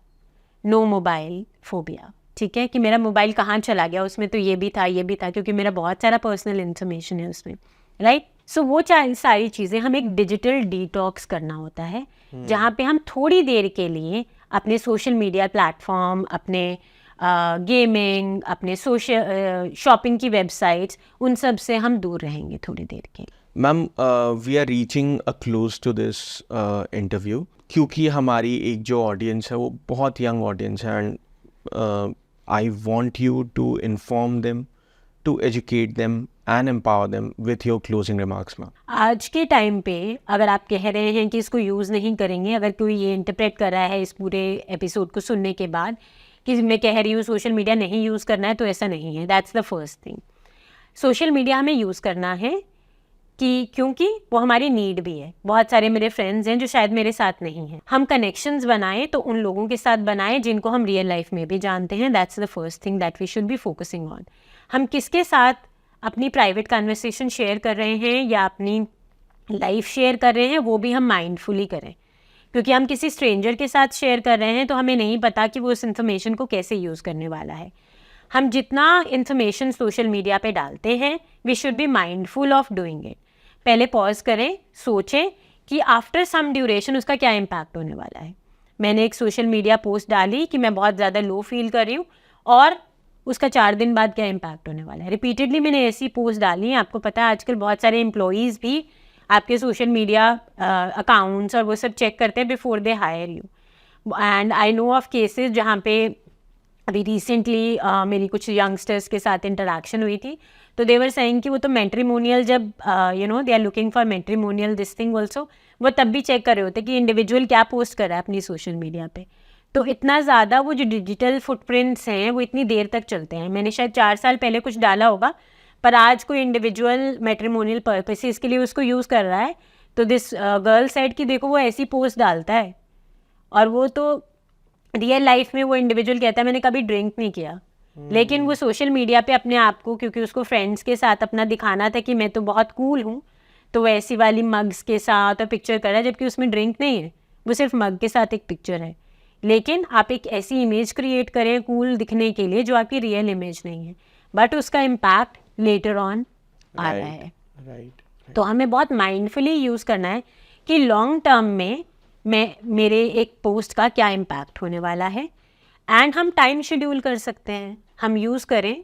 no mobile phobia. ठीक है, कि मेरा मोबाइल कहाँ चला गया, उसमें तो ये भी था, क्योंकि मेरा बहुत सारा पर्सनल इन्फॉर्मेशन है उसमें, राइट। सो वो सारी चीज़ें हम एक डिजिटल डिटॉक्स करना होता है, जहाँ पे हम थोड़ी देर के लिए अपने सोशल मीडिया प्लेटफॉर्म, अपने गेमिंग, अपने सोशल शॉपिंग की वेबसाइट्स, उन सब से हम दूर रहेंगे थोड़ी देर के। Ma'am we are reaching a close to this interview, क्योंकि हमारी एक जो ऑडियंस है वो बहुत यंग ऑडियंस है, and I want you to inform them, to educate them and empower them with your closing remarks. Ma'am आज के टाइम पे अगर आप कह रहे हैं कि इसको यूज़ नहीं करेंगे, अगर कोई ये इंटरप्रेट कर रहा है इस पूरे एपिसोड को सुनने के बाद कि मैं कह रही हूँ सोशल मीडिया नहीं यूज़ करना है, तो ऐसा नहीं है। That's the first thing. Social media हमें यूज़ करना है क्योंकि वो हमारी नीड भी है। बहुत सारे मेरे फ्रेंड्स हैं जो शायद मेरे साथ नहीं हैं। हम कनेक्शंस बनाएं तो उन लोगों के साथ बनाएं जिनको हम रियल लाइफ में भी जानते हैं। That's the first thing that we should be focusing on. हम किसके साथ अपनी प्राइवेट कन्वर्सेशन शेयर कर रहे हैं या अपनी लाइफ शेयर कर रहे हैं, वो भी हम माइंडफुली करें, क्योंकि हम किसी स्ट्रेंजर के साथ शेयर कर रहे हैं तो हमें नहीं पता कि वो उस इन्फॉर्मेशन को कैसे यूज़ करने वाला है। हम जितना इन्फॉर्मेशन सोशल मीडिया पे डालते हैं, we should be mindful of doing it. पहले पॉज करें, सोचें कि आफ्टर सम ड्यूरेशन उसका क्या इम्पैक्ट होने वाला है। मैंने एक सोशल मीडिया पोस्ट डाली कि मैं बहुत ज़्यादा लो फील कर रही हूँ, और उसका 4 दिन बाद क्या इम्पैक्ट होने वाला है। रिपीटेडली मैंने ऐसी पोस्ट डाली है। आपको पता है आजकल बहुत सारे एम्प्लॉयज़ भी आपके सोशल मीडिया अकाउंट्स और वो सब चेक करते हैं before they hire you. And I know of cases जहाँ पे अभी रिसेंटली मेरी कुछ यंगस्टर्स के साथ इंटरेक्शन हुई थी, तो दे वर सेइंग कि वो तो मैट्रिमोनियल जब they are looking for matrimonial this thing also, वो तब भी चेक कर रहे होते कि इंडिविजुअल क्या पोस्ट कर रहा है अपनी सोशल मीडिया पे। तो इतना ज़्यादा वो जो डिजिटल फुटप्रिंट्स हैं वो इतनी देर तक चलते हैं। मैंने शायद 4 साल पहले कुछ डाला होगा, पर आज कोई इंडिविजुअल मैट्रिमोनियल पर्पसेस के लिए उसको यूज़ कर रहा है, तो दिस गर्ल साइड की देखो वो ऐसी पोस्ट डालता है, और वो तो रियल लाइफ में वो इंडिविजुअल कहता है मैंने कभी ड्रिंक नहीं किया, लेकिन वो सोशल मीडिया पे अपने आप को, क्योंकि उसको फ्रेंड्स के साथ अपना दिखाना था कि मैं तो बहुत कूल हूँ, तो वो ऐसी वाली मग्स के साथ और पिक्चर कर रहा है, जबकि उसमें ड्रिंक नहीं है, वो सिर्फ मग के साथ एक पिक्चर है। लेकिन आप एक ऐसी इमेज क्रिएट करें कूल दिखने के लिए जो आपकी रियल इमेज नहीं है, बट उसका इम्पैक्ट लेटर ऑन आ रहा है। राइट। तो हमें बहुत माइंडफुली यूज़ करना है कि लॉन्ग टर्म में मेरे एक पोस्ट का क्या इम्पैक्ट होने वाला है, एंड हम टाइम शेड्यूल कर सकते हैं, हम यूज़ करें,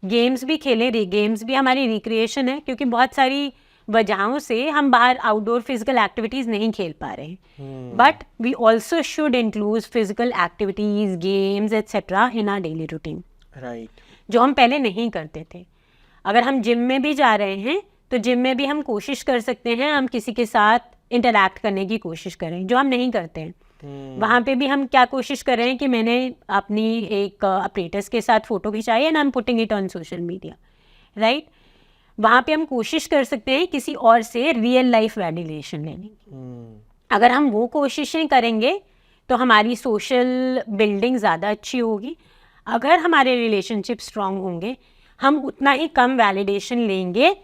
गेम्स भी खेलें, गेम्स भी हमारी रिक्रिएशन है, क्योंकि बहुत सारी वजहों से हम बाहर आउटडोर फिजिकल एक्टिविटीज़ नहीं खेल पा रहे हैं, but we also should include physical activities, games etcetera in our daily routine, right. जो हम पहले नहीं करते थे। अगर हम जिम में भी जा रहे हैं तो जिम में भी हम कोशिश कर सकते हैं हम किसी के साथ इंटरैक्ट करने की कोशिश करें, जो हम नहीं करते हैं। वहाँ पे भी हम क्या कोशिश कर रहे हैं कि मैंने अपनी एक अपरेटर्स के साथ फ़ोटो खिंचाई and I am putting it on social media, right. वहाँ पे हम कोशिश कर सकते हैं किसी और से रियल लाइफ वैलिडेशन लेने की। अगर हम वो कोशिशें करेंगे तो हमारी सोशल बिल्डिंग ज़्यादा अच्छी होगी। अगर हमारे रिलेशनशिप स्ट्रांग होंगे, हम उतना ही कम वैलिडेशन लेंगे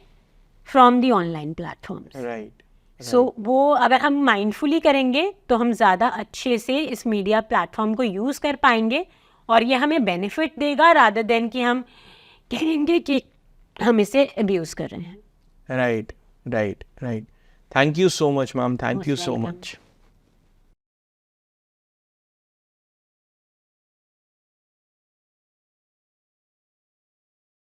from the online platforms. Right. So वो अगर हम माइंडफुली करेंगे तो हम ज़्यादा अच्छे से इस मीडिया प्लेटफॉर्म को यूज़ कर पाएंगे, और ये हमें बेनिफिट देगा रादर देन कि हम कहेंगे कि हम इसे अब्यूज़ कर रहे हैं। Right, right, right. Thank you so much ma'am, thank you so much.